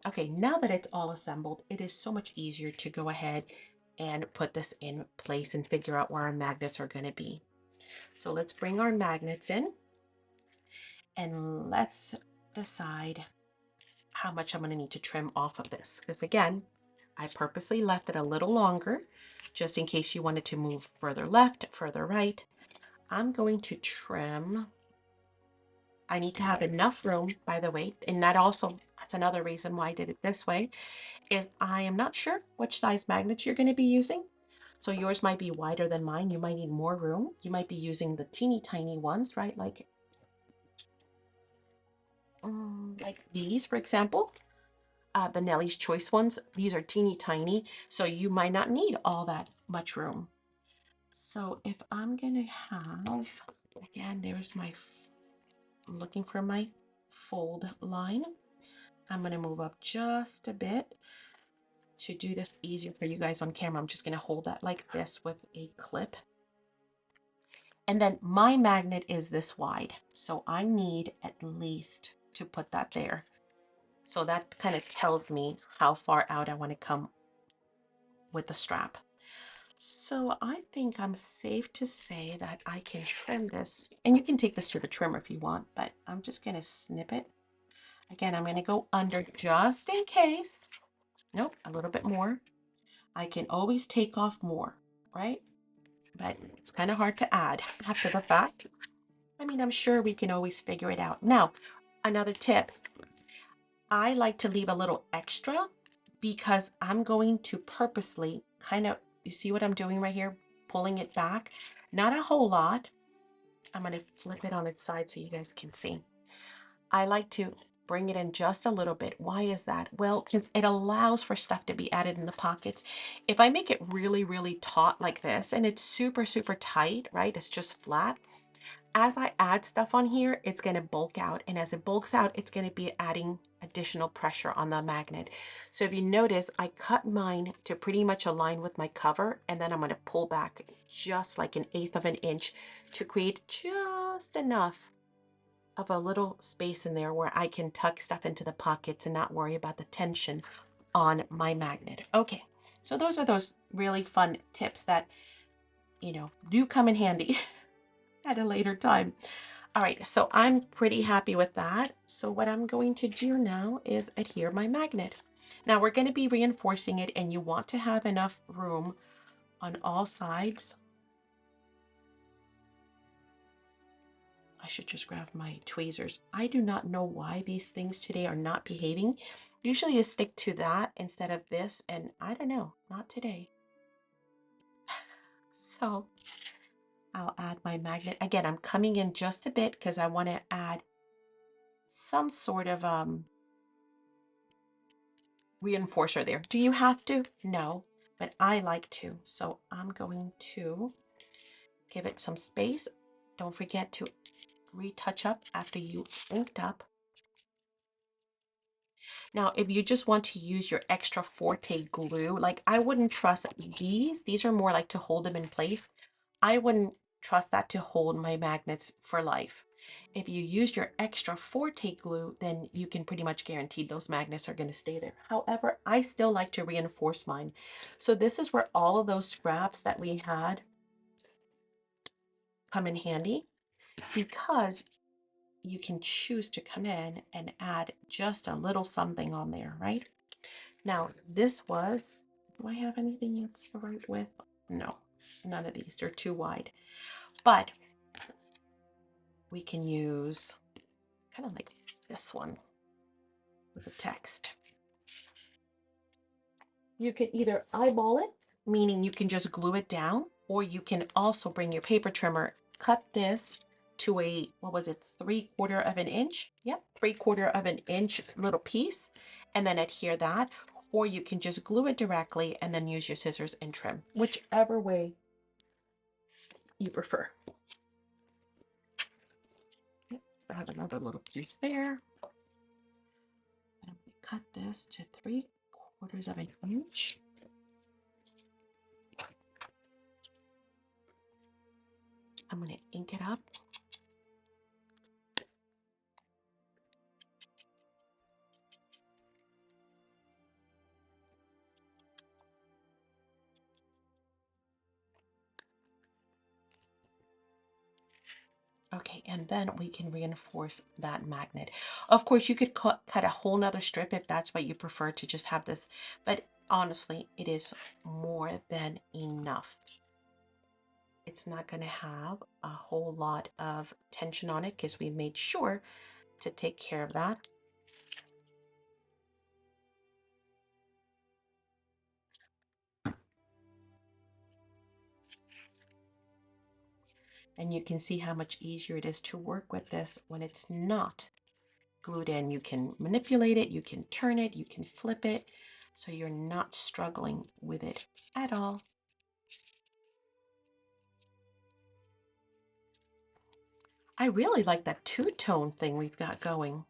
Okay, now that it's all assembled, it is so much easier to go ahead and put this in place and figure out where our magnets are going to be. So let's bring our magnets in and let's decide how much I'm going to need to trim off of this. Because again, I purposely left it a little longer just in case you wanted to move further left, further right. I'm going to trim. I need to have enough room, by the way, and that's another reason why I did it this way, is I am not sure which size magnets you're going to be using. So yours might be wider than mine. You might need more room. You might be using the teeny tiny ones, right? Like these, for example, the Nellie's Choice ones. These are teeny tiny, so you might not need all that much room. So if I'm going to have, again, there's my, I'm looking for my fold line. I'm going to move up just a bit. To do this easier for you guys on camera, I'm just going to hold that like this with a clip. And then my magnet is this wide, so I need at least to put that there. So that kind of tells me how far out I want to come with the strap. So I think I'm safe to say that I can trim this, and you can take this to the trimmer if you want, but I'm just going to snip it. Again, I'm going to go under just in case. Nope, a little bit more. I can always take off more, right? But it's kind of hard to add after the fact. I mean, I'm sure we can always figure it out. Now, another tip. I like to leave a little extra because I'm going to purposely kind of, you see what I'm doing right here? Pulling it back. Not a whole lot. I'm going to flip it on its side so you guys can see. I like to bring it in just a little bit. Why is that? Well, because it allows for stuff to be added in the pockets. If I make it really, really taut like this, and it's super, super tight, right? It's just flat. As I add stuff on here, it's going to bulk out. And as it bulks out, it's going to be adding additional pressure on the magnet. So if you notice, I cut mine to pretty much align with my cover. And then I'm going to pull back just like 1/8 of an inch to create just enough of a little space in there where I can tuck stuff into the pockets and not worry about the tension on my magnet. Okay, so those are those really fun tips that, do come in handy at a later time. All right, so I'm pretty happy with that. So what I'm going to do now is adhere my magnet. Now we're going to be reinforcing it, and you want to have enough room on all sides. I should just grab my tweezers. I do not know why these things today are not behaving. Usually you stick to that instead of this, and I don't know, not today. So I'll add my magnet. Again, I'm coming in just a bit because I want to add some sort of reinforcer there. Do you have to? No, but I like to. So I'm going to give it some space. Don't forget to retouch up after you inked up. Now, if you just want to use your extra forte glue, like I wouldn't trust these. These are more like to hold them in place. I wouldn't trust that to hold my magnets for life. If you use your extra forte glue, then you can pretty much guarantee those magnets are going to stay there. However, I still like to reinforce mine. So this is where all of those scraps that we had come in handy, because you can choose to come in and add just a little something on there, right? Now, this was, do I have anything that's the right width? No, none of these, they're too wide. But we can use kind of like this one with the text. You can either eyeball it, meaning you can just glue it down, or you can also bring your paper trimmer, cut this to a, what was it, 3/4 of an inch? Yep, 3/4 of an inch little piece, and then adhere that, or you can just glue it directly and then use your scissors and trim, whichever way you prefer. Yep, so I have another little piece there. And I'm going to cut this to 3/4 of an inch. I'm going to ink it up. Okay, and then we can reinforce that magnet. Of course, you could cut a whole nother strip if that's what you prefer, to just have this, but honestly, it is more than enough. It's not going to have a whole lot of tension on it because we made sure to take care of that. And you can see how much easier it is to work with this when it's not glued in. You can manipulate it, you can turn it, you can flip it, so you're not struggling with it at all. I really like that two-tone thing we've got going.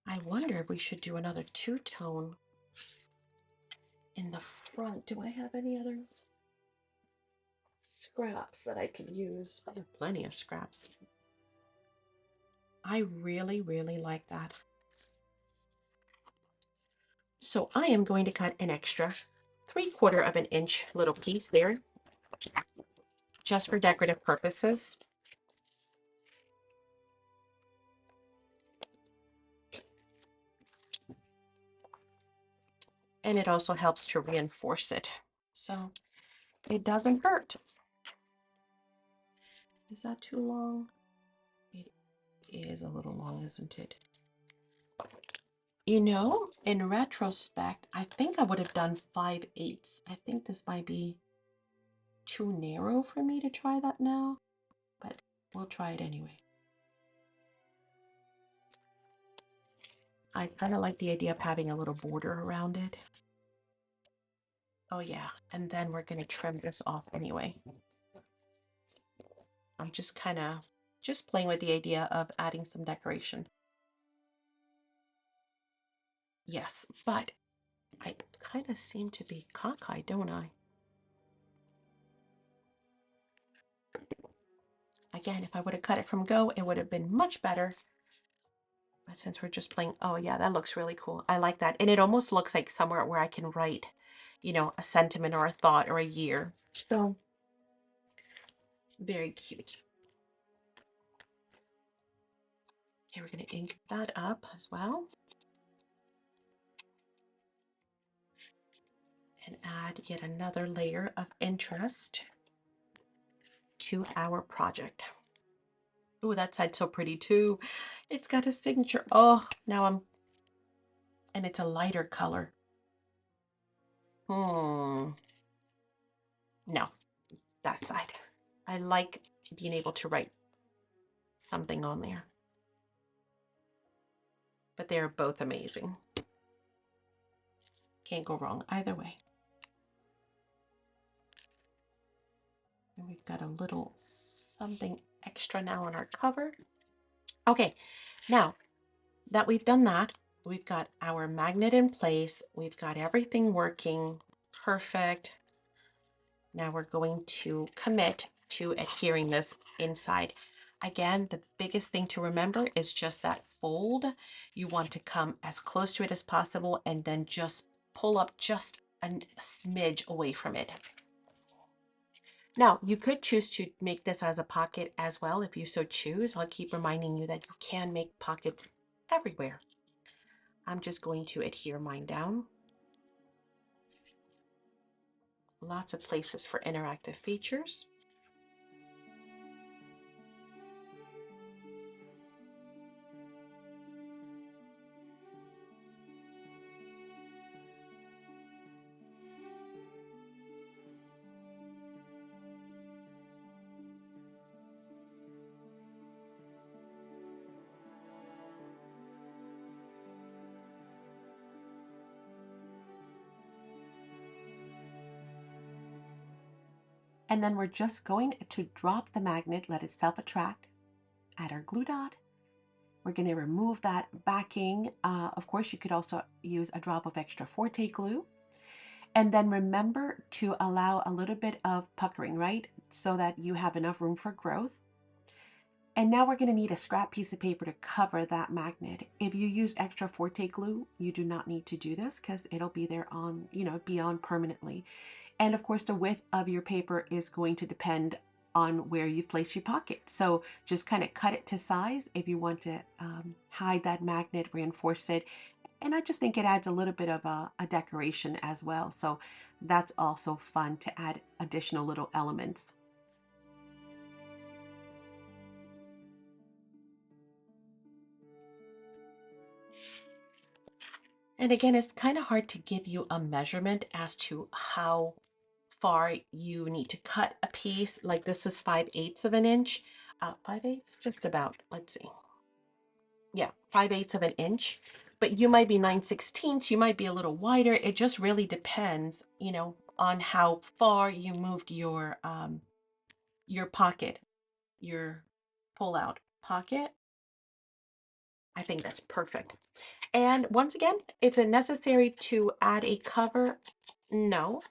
I wonder if we should do another two-tone in the front. Do I have any other scraps that I could use? I have plenty of scraps. I really, really like that. So I am going to cut an extra 3/4 of an inch little piece there, just for decorative purposes. And it also helps to reinforce it, so it doesn't hurt. Is that too long? It is a little long, isn't it? You know, in retrospect, I think I would have done 5/8. I think this might be too narrow for me to try that now, but we'll try it anyway. I kind of like the idea of having a little border around it. Oh yeah, and then we're gonna trim this off anyway. I'm just kind of just playing with the idea of adding some decoration. Yes, but I kind of seem to be cockeyed, don't I? Again, if I would have cut it from go, it would have been much better. But since we're just playing, oh yeah, that looks really cool. I like that. And it almost looks like somewhere where I can write, you know, a sentiment or a thought or a year. So very cute. Okay, we're going to ink that up as well. And add yet another layer of interest to our project. Oh, that side's so pretty too. It's got a signature. Oh, and it's a lighter color. No, that side. I like being able to write something on there. But they're both amazing. Can't go wrong either way. And we've got a little something extra now on our cover. Okay, now that we've done that, we've got our magnet in place. We've got everything working perfect. Now we're going to commit to adhering this inside. Again, the biggest thing to remember is just that fold. You want to come as close to it as possible and then just pull up just a smidge away from it. Now, you could choose to make this as a pocket as well if you so choose. I'll keep reminding you that you can make pockets everywhere. I'm just going to adhere mine down. Lots of places for interactive features. And then we're just going to drop the magnet, let it self-attract, add our glue dot. We're going to remove that backing. Of course, you could also use a drop of extra Forte glue. And then remember to allow a little bit of puckering, right? So that you have enough room for growth. And now we're going to need a scrap piece of paper to cover that magnet. If you use extra Forte glue, you do not need to do this because it'll be there on, be on permanently. And of course, the width of your paper is going to depend on where you've placed your pocket. So just kind of cut it to size if you want to hide that magnet, reinforce it. And I just think it adds a little bit of a decoration as well. So that's also fun to add additional little elements. And again, it's kind of hard to give you a measurement as to how far you need to cut a piece. Like this is 5/8 of an inch. 5/8, just about, let's see. Yeah, 5/8 of an inch, but you might be 9/16, you might be a little wider. It just really depends, on how far you moved your pocket, your pull out pocket. I think that's perfect. And once again, is it necessary to add a cover? No,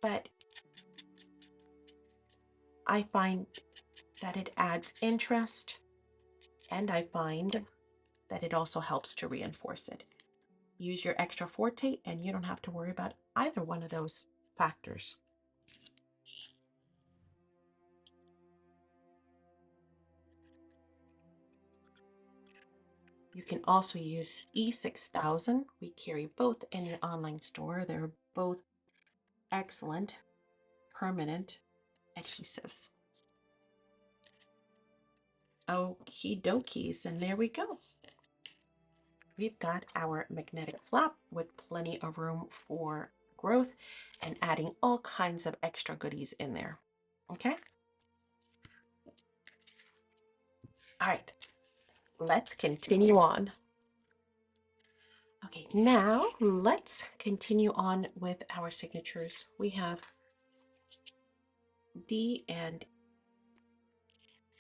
but I find that it adds interest, and I find that it also helps to reinforce it. Use your extra Forte and you don't have to worry about either one of those factors. You can also use E6000. We carry both in an online store. They're both excellent permanent adhesives. Okie dokies, and there we go. We've got our magnetic flap with plenty of room for growth and adding all kinds of extra goodies in there. Okay. All right, let's continue on. Okay, now let's continue on with our signatures. We have D and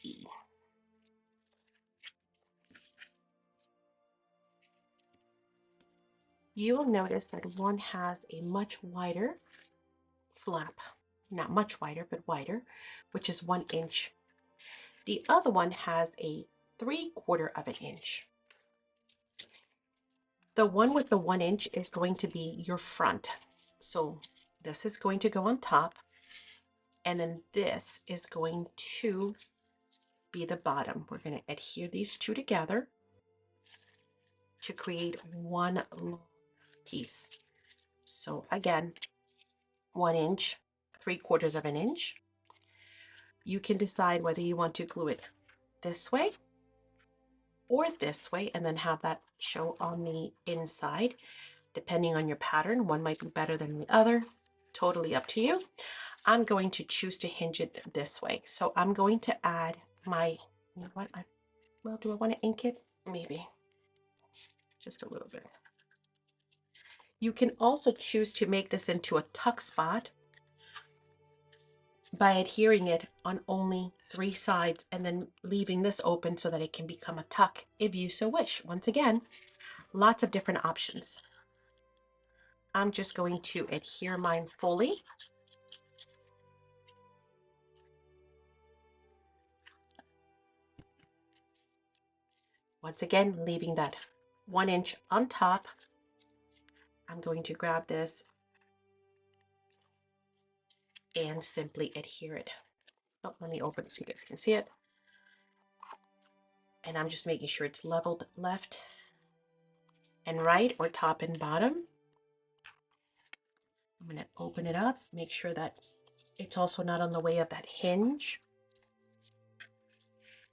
E. You'll notice that one has a much wider flap, not much wider, but wider, which is 1 inch. The other one has a 3/4 of an inch. The one with the 1 inch is going to be your front. So this is going to go on top, and then this is going to be the bottom. We're going to adhere these two together to create one long piece. So again, 1 inch, 3/4 of an inch. You can decide whether you want to glue it this way or this way and then have that show on the inside. Depending on your pattern, one might be better than the other. Totally up to you. I'm going to choose to hinge it this way. So I'm going to add my, well, do I want to ink it? Maybe. Just a little bit. You can also choose to make this into a tuck spot by adhering it on only 3 sides and then leaving this open so that it can become a tuck if you so wish. Once again, lots of different options. I'm just going to adhere mine fully. Once again, leaving that 1 inch on top. I'm going to grab this and simply adhere it. Oh, let me open it so you guys can see it. And I'm just making sure it's leveled left and right, or top and bottom. I'm going to open it up, make sure that it's also not on the way of that hinge.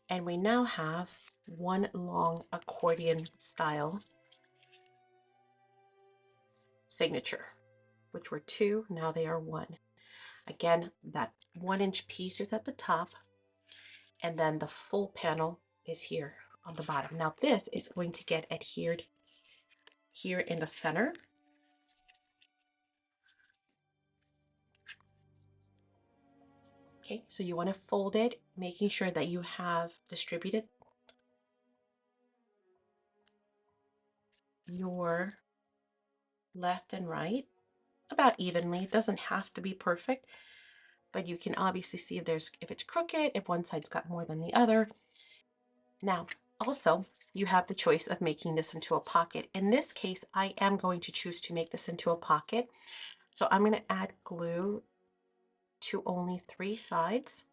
And we now have one long accordion style signature, which were 2, now they are 1. Again, that 1 inch piece is at the top, and then the full panel is here on the bottom. Now this is going to get adhered here in the center. Okay, so you want to fold it, making sure that you have distributed your left and right about evenly. It doesn't have to be perfect, but you can obviously see if it's crooked, if one side's got more than the other. Now, also, you have the choice of making this into a pocket. In this case, I am going to choose to make this into a pocket. So I'm going to add glue to only 3 sides.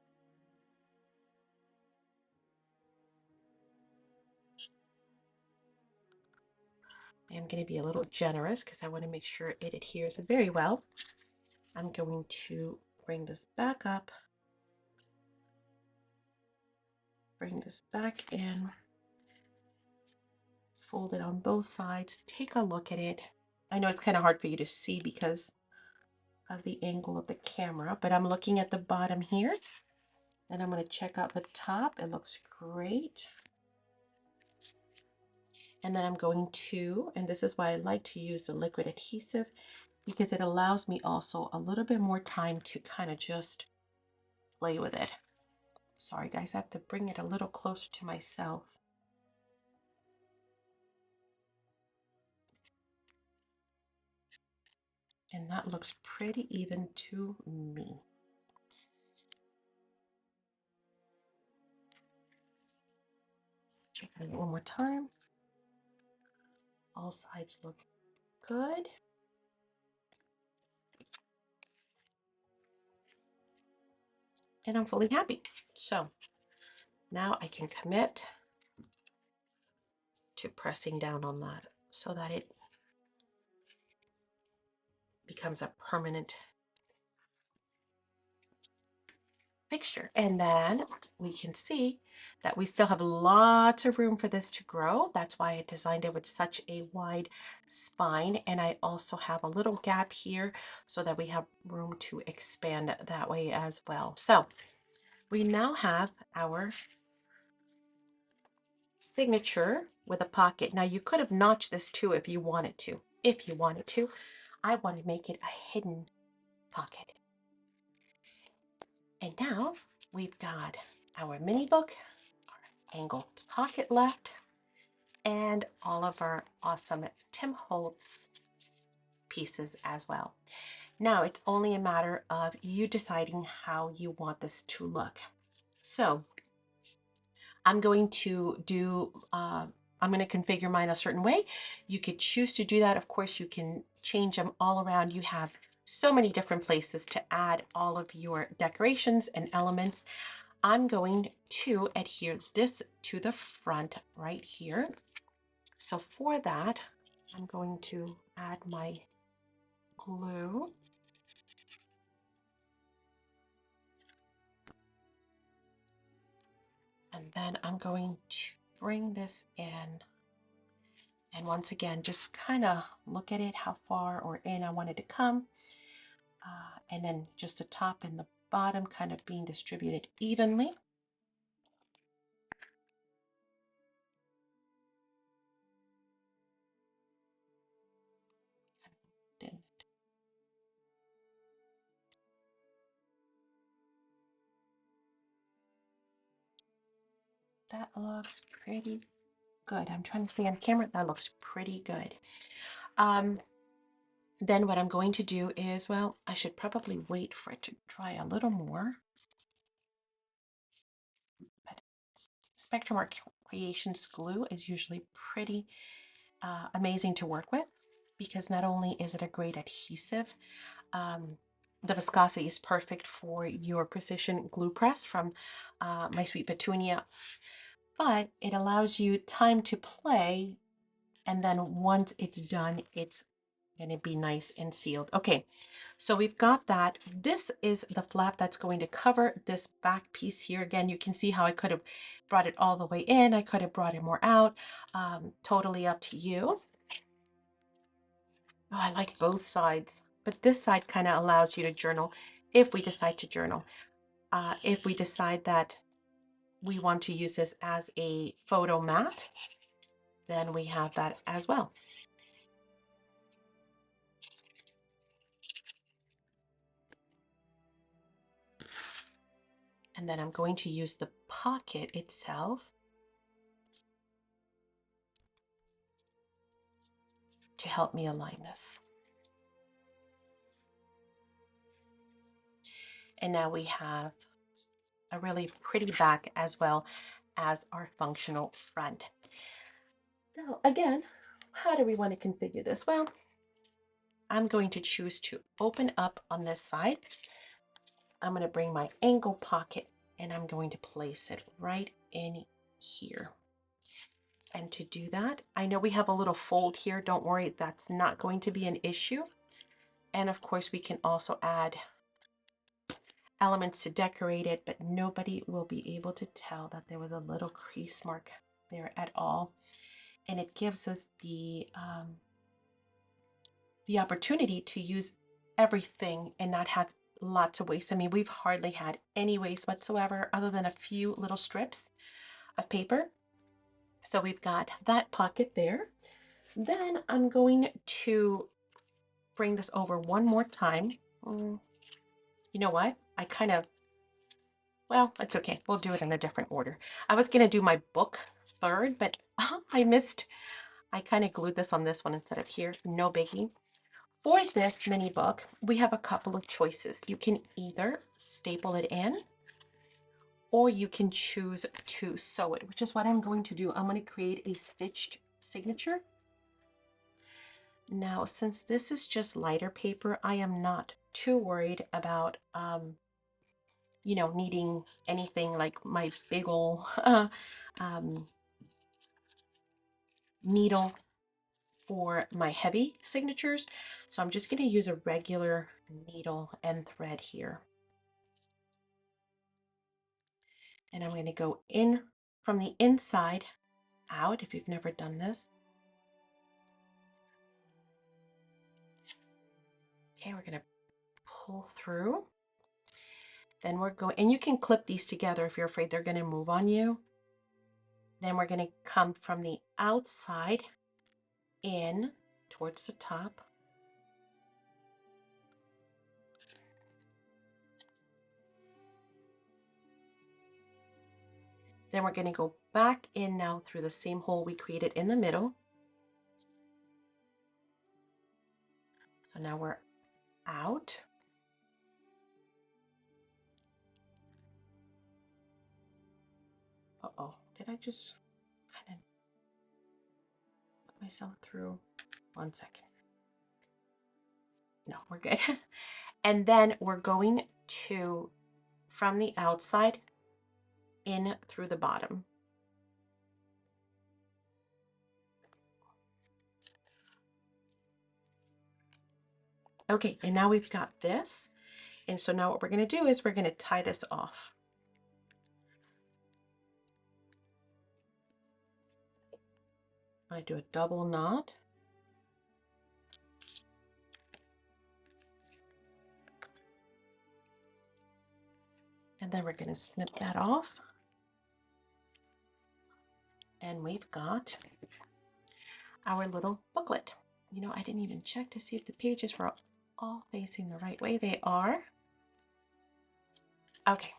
I'm going to be a little generous because I want to make sure it adheres very well. I'm going to bring this back up, bring this back in, fold it on both sides, take a look at it. I know it's kind of hard for you to see because of the angle of the camera, but I'm looking at the bottom here, and I'm going to check out the top. It looks great. And then I'm going to, and this is why I like to use the liquid adhesive, because it allows me also a little bit more time to kind of just play with it. Sorry guys, I have to bring it a little closer to myself. And that looks pretty even to me. Check it one more time. All sides look good. And I'm fully happy. So now I can commit to pressing down on that so that it becomes a permanent fixture. And then we can see that we still have lots of room for this to grow. That's why I designed it with such a wide spine. And I also have a little gap here so that we have room to expand that way as well. So we now have our signature with a pocket. Now you could have notched this too if you wanted to. I want to make it a hidden pocket. And now we've got our mini book, our angled pocket left, and all of our awesome Tim Holtz pieces as well. Now it's only a matter of you deciding how you want this to look. So I'm going to configure mine a certain way. You could choose to do that. Of course, you can change them all around. You have so many different places to add all of your decorations and elements. I'm going to adhere this to the front right here. So for that, I'm going to add my glue. And then I'm going to bring this in. And once again, just kind of look at it, how far or in I want it to come. And then just the top and the bottom kind of being distributed evenly. That looks pretty good. I'm trying to see on camera. That looks pretty good. Then what I'm going to do is, well, I should probably wait for it to dry a little more. But Spectrum Art Creations glue is usually pretty amazing to work with, because not only is it a great adhesive, the viscosity is perfect for your precision glue press from My Sweet Petunia, but it allows you time to play, and then once it's done, it's going to be nice and sealed. Okay, so we've got that. This is the flap that's going to cover this back piece here. Again, you can see how I could have brought it all the way in. I could have brought it more out. Totally up to you. Oh, I like both sides, but this side kind of allows you to journal if we decide to journal. If we decide that we want to use this as a photo mat, then we have that as well. And then I'm going to use the pocket itself to help me align this. And now we have a really pretty back as well as our functional front. Now, again, how do we want to configure this? Well, I'm going to choose to open up on this side. I'm going to bring my angle pocket and I'm going to place it right in here. And to do that, I know we have a little fold here. Don't worry, that's not going to be an issue. And of course, we can also add elements to decorate it, but nobody will be able to tell that there was a little crease mark there at all. And it gives us the opportunity to use everything and not have lots of waste. I mean, we've hardly had any waste whatsoever other than a few little strips of paper. So we've got that pocket there. Then I'm going to bring this over one more time. You know what? Well, it's okay. We'll do it in a different order. I was going to do my book third, but I missed. I kind of glued this on this one instead of here. No biggie. For this mini book, we have a couple of choices. You can either staple it in, or you can choose to sew it, which is what I'm going to do. I'm going to create a stitched signature. Now, since this is just lighter paper, I am not too worried about, you know, needing anything like my big ol' needle for my heavy signatures. So I'm just going to use a regular needle and thread here. And I'm going to go in from the inside out if you've never done this. Okay, we're going to pull through. Then we're going, and you can clip these together if you're afraid they're going to move on you. Then we're going to come from the outside in towards the top. Then we're going to go back in now through the same hole we created in the middle. So now we're out. Uh-oh, did I just kind of put myself through? 1 second. No, we're good. And then we're going to, from the outside, in through the bottom. Okay, and now we've got this. And so now what we're going to do is we're going to tie this off. I do a double knot. And then we're going to snip that off. And we've got our little booklet. You know, I didn't even check to see if the pages were all facing the right way. They are. Okay.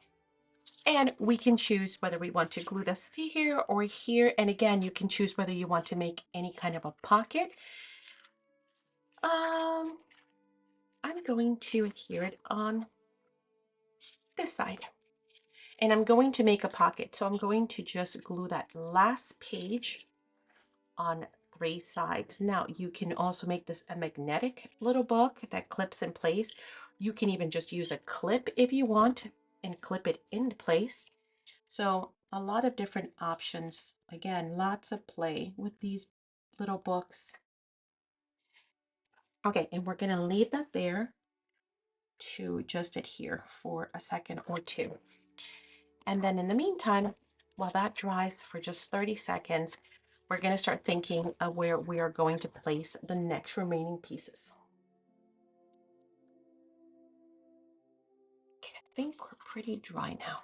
And we can choose whether we want to glue this here or here. And again, you can choose whether you want to make any kind of a pocket. I'm going to adhere it on this side. And I'm going to make a pocket. So I'm going to just glue that last page on 3 sides. Now you can also make this a magnetic little book that clips in place. You can even just use a clip if you want and clip it into place. So a lot of different options. Again, lots of play with these little books. Okay, and we're going to leave that there to just adhere for a second or two. And then in the meantime, while that dries for just 30 seconds, we're going to start thinking of where we are going to place the next remaining pieces. Okay, I think we're pretty dry now.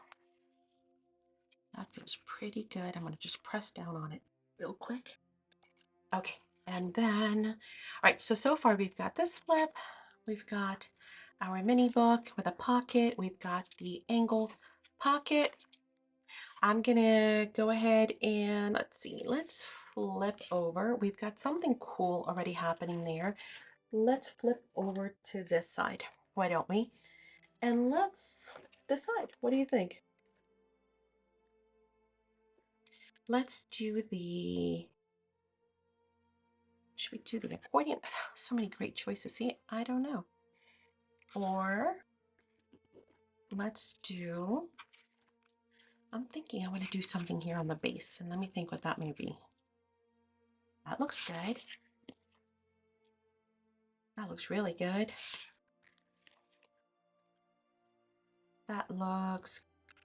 That feels pretty good. I'm going to just press down on it real quick. Okay, and then, all right, so far we've got this flip, we've got our mini book with a pocket, we've got the angled pocket. I'm gonna go ahead and let's see, let's flip over. We've got something cool already happening there. Let's flip over to this side, why don't we? And let's decide, what do you think? Let's do the, should we do the accordion? So many great choices. See, I don't know. Or let's do, I'm thinking I want to do something here on the base, and let me think what that may be. That looks good. That looks really good. That looks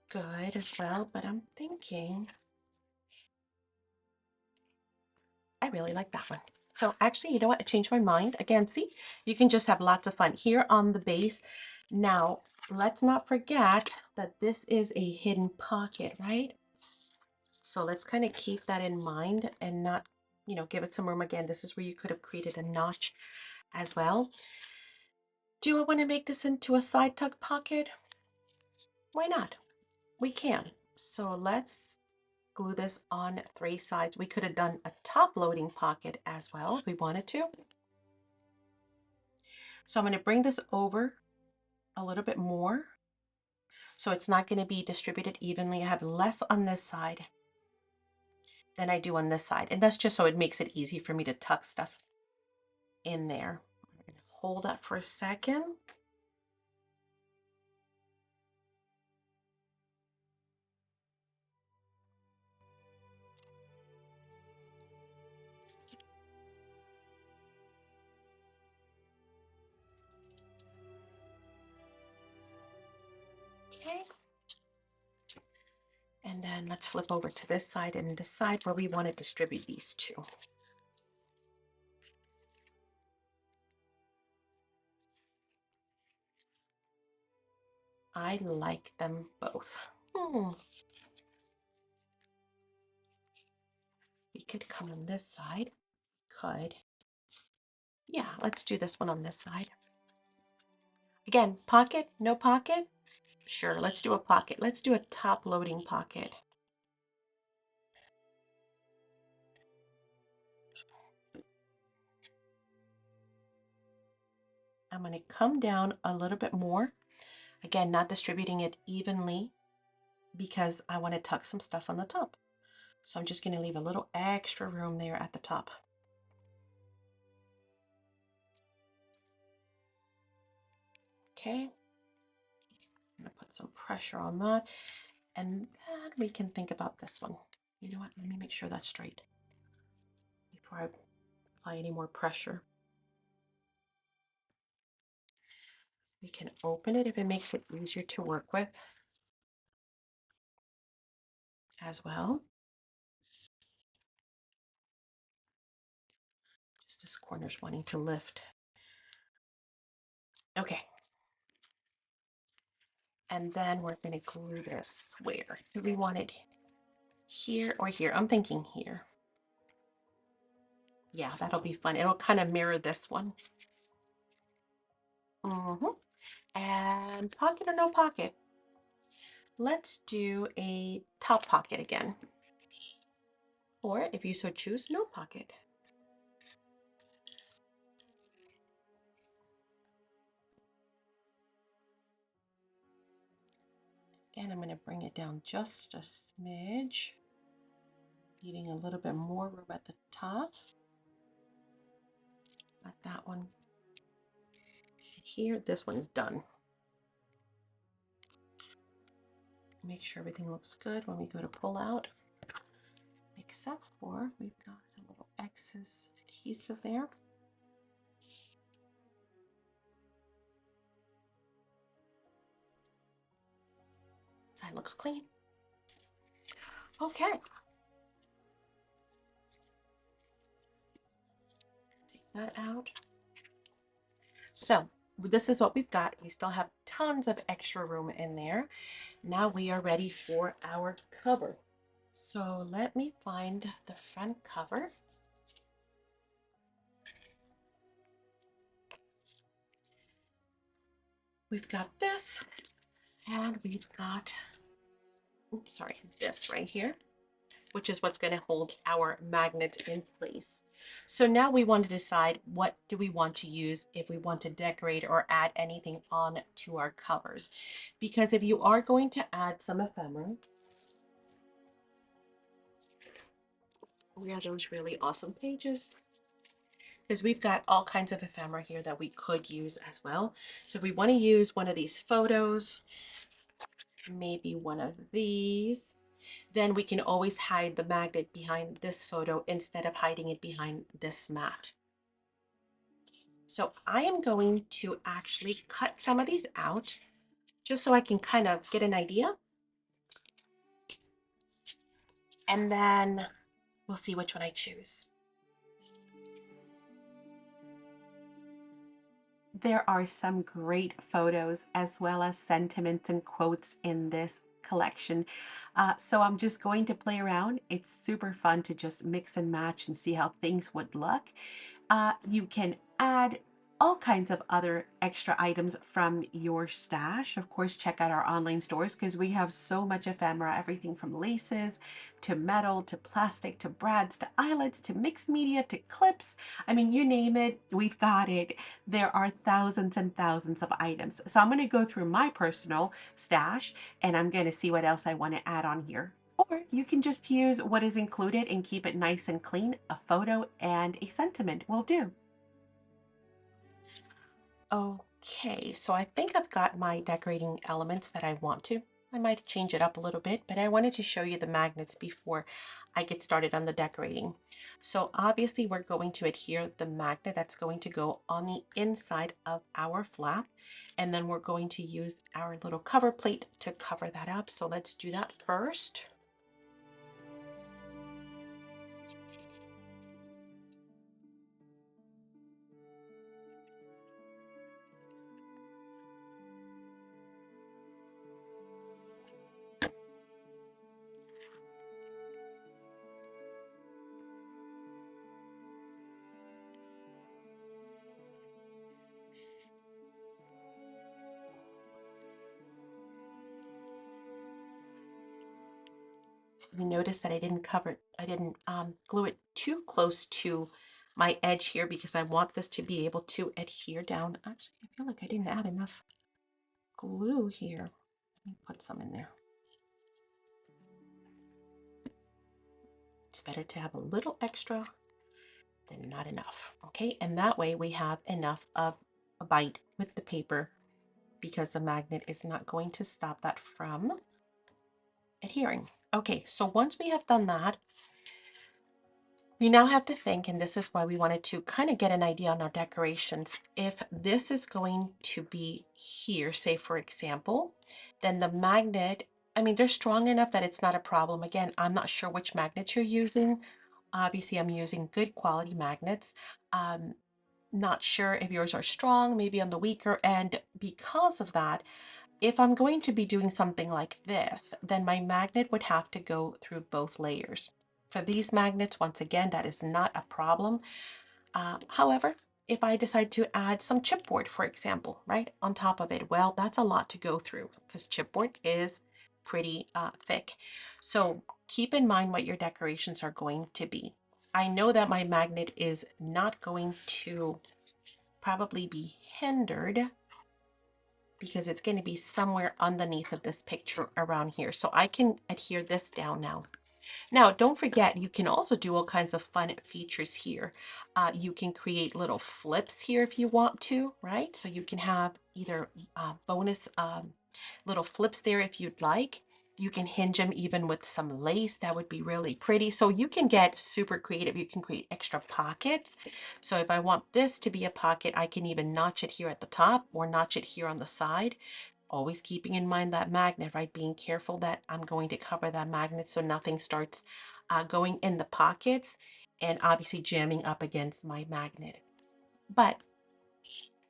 good as well, but I'm thinking I really like that one. So actually, you know what? I changed my mind. Again, see, you can just have lots of fun here on the base. Now, let's not forget that this is a hidden pocket, right? So let's kind of keep that in mind and not, you know, give it some room. Again, this is where you could have created a notch as well. Do I want to make this into a side tuck pocket? Why not? We can. So let's glue this on 3 sides. We could have done a top loading pocket as well if we wanted to. So I'm going to bring this over a little bit more. So it's not going to be distributed evenly. I have less on this side than I do on this side. And that's just so it makes it easy for me to tuck stuff in there. I'm going to hold that for a second. Okay. And then let's flip over to this side and decide where we want to distribute these two. I like them both. We could come on this side. Could. Yeah, let's do this one on this side. Again, pocket, no pocket? Sure, let's do a pocket. Let's do a top loading pocket. I'm going to come down a little bit more. Again, not distributing it evenly because I want to tuck some stuff on the top. So I'm just going to leave a little extra room there at the top. Okay. I'm going to put some pressure on that. And then we can think about this one. You know what? Let me make sure that's straight before I apply any more pressure. We can open it if it makes it easier to work with as well. Just this corner's wanting to lift. Okay. And then we're going to glue this where? Do we want it here or here? I'm thinking here. Yeah, that'll be fun. It'll kind of mirror this one. And pocket or no pocket? Let's do a top pocket again, or if you so choose, no pocket. Again, I'm going to bring it down just a smidge, leaving a little bit more room at the top. Let that one here. This one's done. Make sure everything looks good when we go to pull out, except for we've got a little excess adhesive there. Side looks clean. Okay. Take that out. So this is what we've got. We still have tons of extra room in there. Now we are ready for our cover. So let me find the front cover. We've got this, and we've got, oops, sorry, this right here, which is what's going to hold our magnet in place. So now we want to decide what do we want to use if we want to decorate or add anything on to our covers. Because if you are going to add some ephemera, we have those really awesome pages, because we've got all kinds of ephemera here that we could use as well. So if we want to use one of these photos, maybe one of these, then we can always hide the magnet behind this photo instead of hiding it behind this mat. So I am going to actually cut some of these out just so I can kind of get an idea. And then we'll see which one I choose. There are some great photos as well as sentiments and quotes in this collection. So I'm just going to play around. It's super fun to just mix and match and see how things would look. You can add all kinds of other extra items from your stash. Of course, check out our online stores because we have so much ephemera, everything from laces to metal to plastic to brads to eyelets to mixed media to clips. I mean, you name it, we've got it. There are thousands and thousands of items. So I'm going to go through my personal stash and I'm going to see what else I want to add on here. Or you can just use what is included and keep it nice and clean. A photo and a sentiment will do. Okay, so I think I've got my decorating elements that I want to. I might change it up a little bit, but I wanted to show you the magnets before I get started on the decorating. So obviously we're going to adhere the magnet that's going to go on the inside of our flap, and then we're going to use our little cover plate to cover that up. So let's do that first. You notice that I didn't glue it too close to my edge here because I want this to be able to adhere down. Actually, I feel like I didn't add enough glue here. Let me put some in there. It's better to have a little extra than not enough. Okay, and that way we have enough of a bite with the paper because the magnet is not going to stop that from adhering. Okay, so once we have done that, we now have to think, and this is why we wanted to kind of get an idea on our decorations. If this is going to be here, say for example, then the magnet, I mean, they're strong enough that it's not a problem. Again, I'm not sure which magnets you're using. Obviously, I'm using good quality magnets. Not sure if yours are strong, maybe on the weaker end. Because of that, if I'm going to be doing something like this, then my magnet would have to go through both layers. For these magnets, once again, that is not a problem. However, if I decide to add some chipboard, for example, right, on top of it, well, that's a lot to go through because chipboard is pretty thick. So keep in mind what your decorations are going to be. I know that my magnet is not going to probably be hindered because it's going to be somewhere underneath of this picture around here. So I can adhere this down now. Now, don't forget, you can also do all kinds of fun features here. You can create little flips here if you want to, right? So you can have either bonus little flips there if you'd like. You can hinge them even with some lace. That would be really pretty. So you can get super creative. You can create extra pockets. So if I want this to be a pocket, I can even notch it here at the top or notch it here on the side. Always keeping in mind that magnet, right? Being careful that I'm going to cover that magnet so nothing starts going in the pockets and obviously jamming up against my magnet. But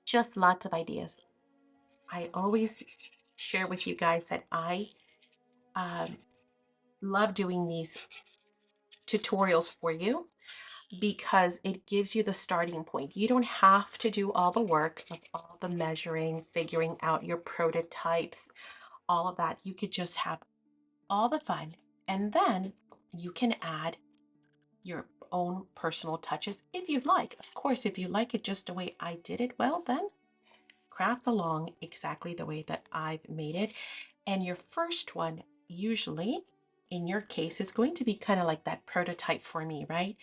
just lots of ideas. I always share with you guys that I um, love doing these tutorials for you because it gives you the starting point. You don't have to do all the work of all the measuring, figuring out your prototypes, all of that. You could just have all the fun, and then you can add your own personal touches if you'd like. Of course, if you like it just the way I did it, well, then craft along exactly the way that I've made it. And your first one, usually in your case, is going to be kind of like that prototype for me, right?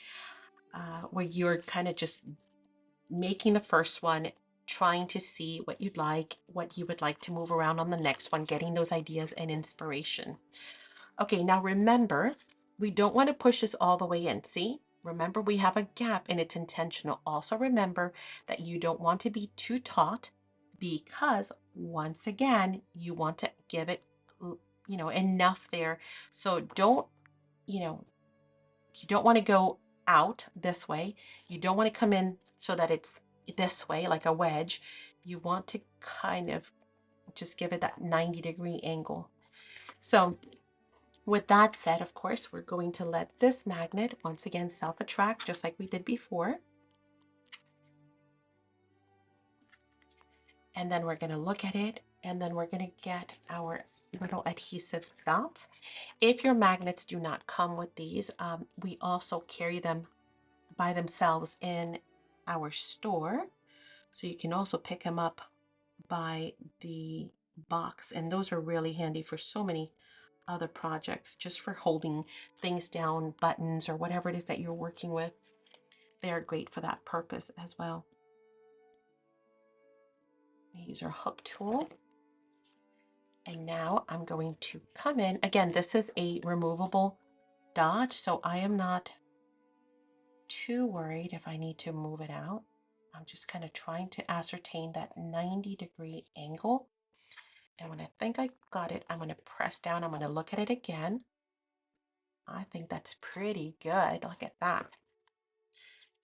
Where you're kind of just making the first one, trying to see what you'd like, what you would like to move around on the next one, getting those ideas and inspiration. Okay, now remember, we don't want to push this all the way in. See, remember we have a gap and it's intentional. Also remember that you don't want to be too taut because once again, you want to give it, enough there. So don't, you know, you don't want to go out this way. You don't want to come in so that it's this way, like a wedge. You want to kind of just give it that 90-degree angle. So with that said, of course, we're going to let this magnet once again self-attract just like we did before. And then we're going to look at it and then we're going to get our little adhesive dots. If your magnets do not come with these, we also carry them by themselves in our store. So you can also pick them up by the box. And those are really handy for so many other projects, just for holding things down, buttons, or whatever it is that you're working with. They are great for that purpose as well. We use our hook tool. And now I'm going to come in. Again, this is a removable dot, so I am not too worried if I need to move it out. I'm just kind of trying to ascertain that 90-degree angle. And when I think I got it, I'm going to press down. I'm going to look at it again. I think that's pretty good. Look at that.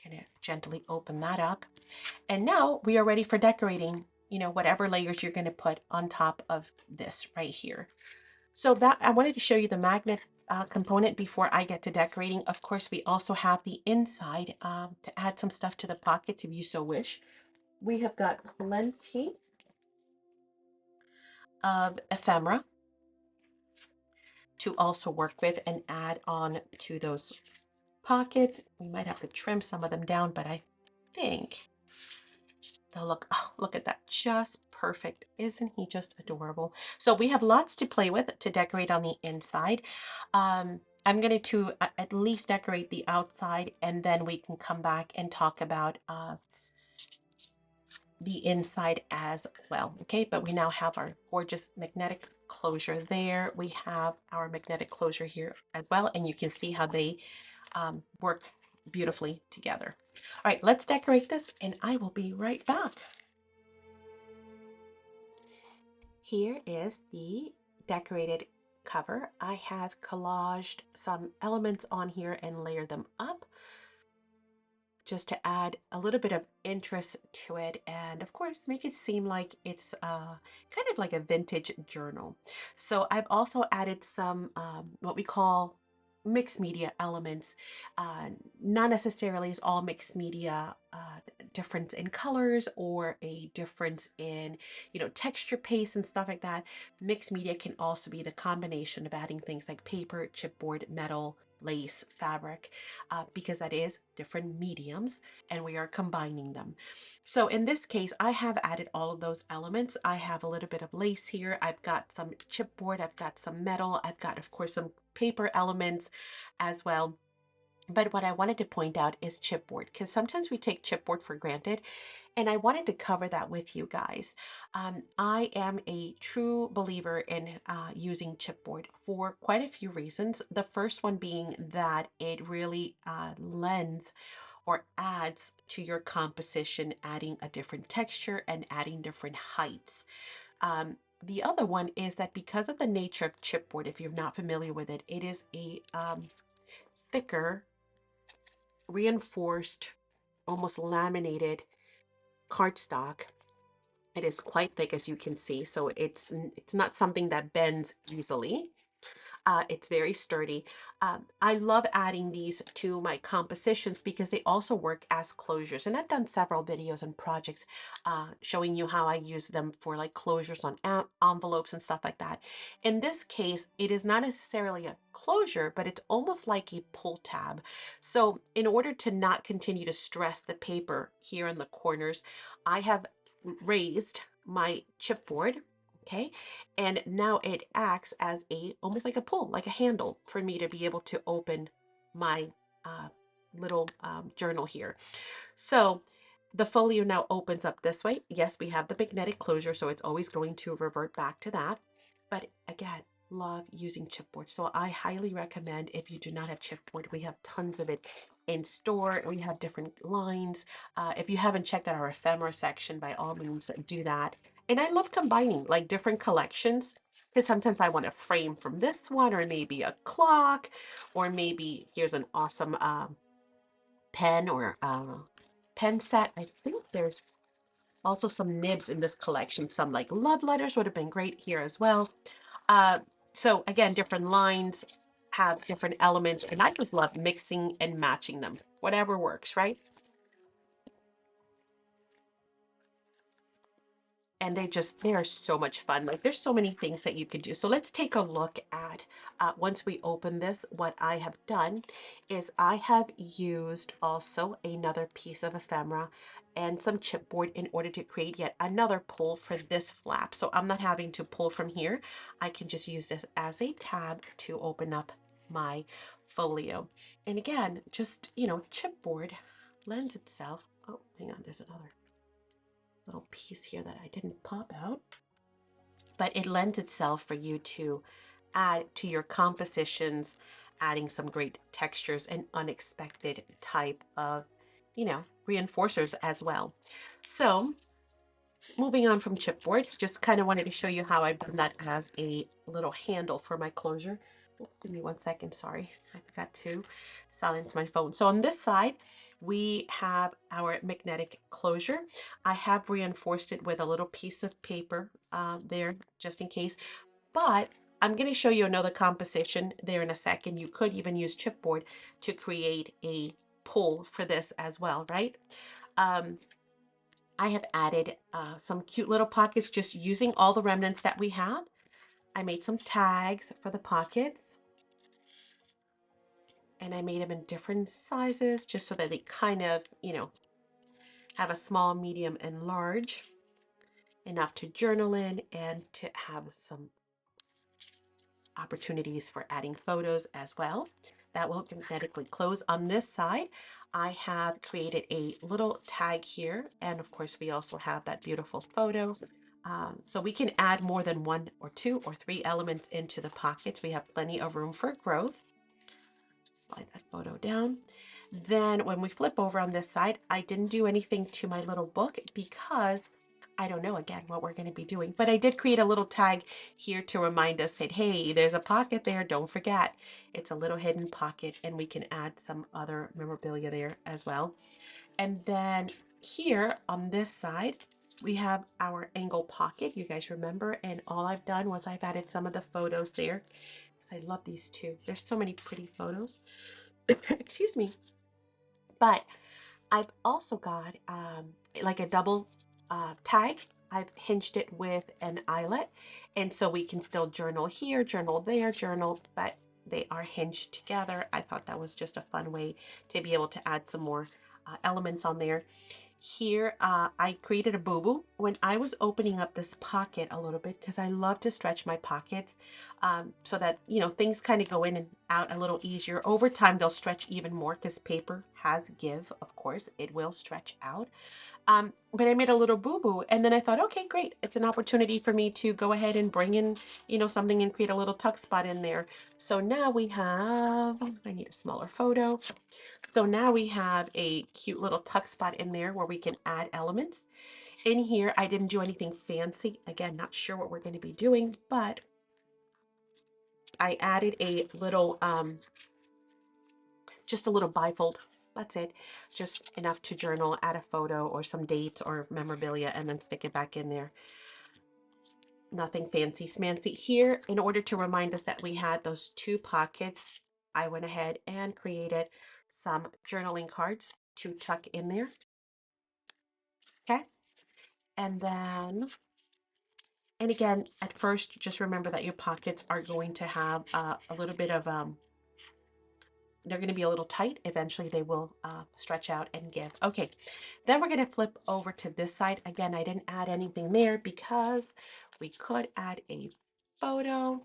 Going to gently open that up. And now we are ready for decorating, whatever layers you're going to put on top of this right here. So that I wanted to show you the magnet component before I get to decorating. Of course, we also have the inside to add some stuff to the pockets if you so wish. We have got plenty of ephemera to also work with and add on to those pockets. We might have to trim some of them down, but I think they'll look at that, just perfect. Isn't he just adorable? So we have lots to play with to decorate on the inside. I'm going to at least decorate the outside, and then we can come back and talk about the inside as well. Okay, but we now have our gorgeous magnetic closure there. We have our magnetic closure here as well, and you can see how they work beautifully together. All right, let's decorate this, and I will be right back. Here is the decorated cover. I have collaged some elements on here and layered them up just to add a little bit of interest to it, and of course make it seem like it's kind of like a vintage journal. So I've also added some what we call mixed media elements. Not necessarily is all mixed media difference in colors or a difference in, texture paste and stuff like that. Mixed media can also be the combination of adding things like paper, chipboard, metal, lace, fabric, because that is different mediums and we are combining them. So in this case, I have added all of those elements. I have a little bit of lace here. I've got some chipboard. I've got some metal. I've got, of course, some paper elements as well. But what I wanted to point out is chipboard, because sometimes we take chipboard for granted, and I wanted to cover that with you guys. I am a true believer in using chipboard for quite a few reasons. The first one being that it really lends or adds to your composition, adding a different texture and adding different heights. The other one is that because of the nature of chipboard, if you're not familiar with it, it is a thicker, reinforced, almost laminated cardstock. It is quite thick, as you can see, so it's not something that bends easily. It's very sturdy. I love adding these to my compositions because they also work as closures. And I've done several videos and projects showing you how I use them for like closures on envelopes and stuff like that. In this case, it is not necessarily a closure, but it's almost like a pull tab. So in order to not continue to stress the paper here in the corners, I have raised my chipboard. Okay, and now it acts as almost like a pull, like a handle for me to be able to open my uh, little journal here. So the folio now opens up this way. Yes, we have the magnetic closure, so it's always going to revert back to that. But again, love using chipboard. So I highly recommend, if you do not have chipboard, we have tons of it in store. We have different lines. If you haven't checked out our ephemera section, by all means do that. And I love combining like different collections, because sometimes I want a frame from this one, or maybe a clock, or maybe here's an awesome pen or pen set. I think there's also some nibs in this collection. Some like love letters would have been great here as well. Uh, so again, different lines have different elements, and I just love mixing and matching them. Whatever works, right? And they are so much fun. Like there's so many things that you could do. So let's take a look at, once we open this, what I have done is I have used also another piece of ephemera and some chipboard in order to create yet another pull for this flap. So I'm not having to pull from here. I can just use this as a tab to open up my folio. And again, just, chipboard lends itself. Oh, hang on, there's another little piece here that I didn't pop out, but it lends itself for you to add to your compositions, adding some great textures and unexpected type of, reinforcers as well. So moving on from chipboard, just kind of wanted to show you how I've done that as a little handle for my closure. Oh, give me 1 second, sorry. I forgot to silence my phone. So on this side, we have our magnetic closure. I have reinforced it with a little piece of paper there, just in case. But I'm going to show you another composition there in a second. You could even use chipboard to create a pull for this as well, right? I have added some cute little pockets just using all the remnants that we have. I made some tags for the pockets, and I made them in different sizes just so that they kind of, have a small, medium, and large, enough to journal in and to have some opportunities for adding photos as well. That will magnetically close. On this side, I have created a little tag here, and of course we also have that beautiful photo. So we can add more than 1 or 2 or 3 elements into the pockets. We have plenty of room for growth. Slide that photo down. Then when we flip over on this side, I didn't do anything to my little book because I don't know again what we're going to be doing, but I did create a little tag here to remind us that, hey, there's a pocket there. Don't forget, it's a little hidden pocket, and we can add some other memorabilia there as well. And then here on this side, we have our angle pocket. You guys remember, and all I've done was I've added some of the photos there because I love these two. There's so many pretty photos. Excuse me. But I've also got like a double tag. I've hinged it with an eyelet, and so we can still journal here, journal there, journal, but they are hinged together. I thought that was just a fun way to be able to add some more elements on there. Here, I created a boo-boo when I was opening up this pocket a little bit because I love to stretch my pockets so that, you know, things kind of go in and out a little easier. Over time, they'll stretch even more because paper has give, of course. It will stretch out. But I made a little boo-boo and then I thought, okay, great. It's an opportunity for me to go ahead and bring in, you know, something and create a little tuck spot in there. So now we have, I need a smaller photo. So now we have a cute little tuck spot in there where we can add elements. In here, I didn't do anything fancy. Again, not sure what we're going to be doing, but I added a little, just a little bifold. That's it. Just enough to journal, add a photo or some dates or memorabilia, and then stick it back in there. Nothing fancy smancy. Here, in order to remind us that we had those two pockets, I went ahead and created some journaling cards to tuck in there. Okay. And then, and again, at first, just remember that your pockets are going to have a little bit of, they're going to be a little tight. Eventually, they will stretch out and give. Okay, then we're going to flip over to this side. Again, I didn't add anything there because we could add a photo.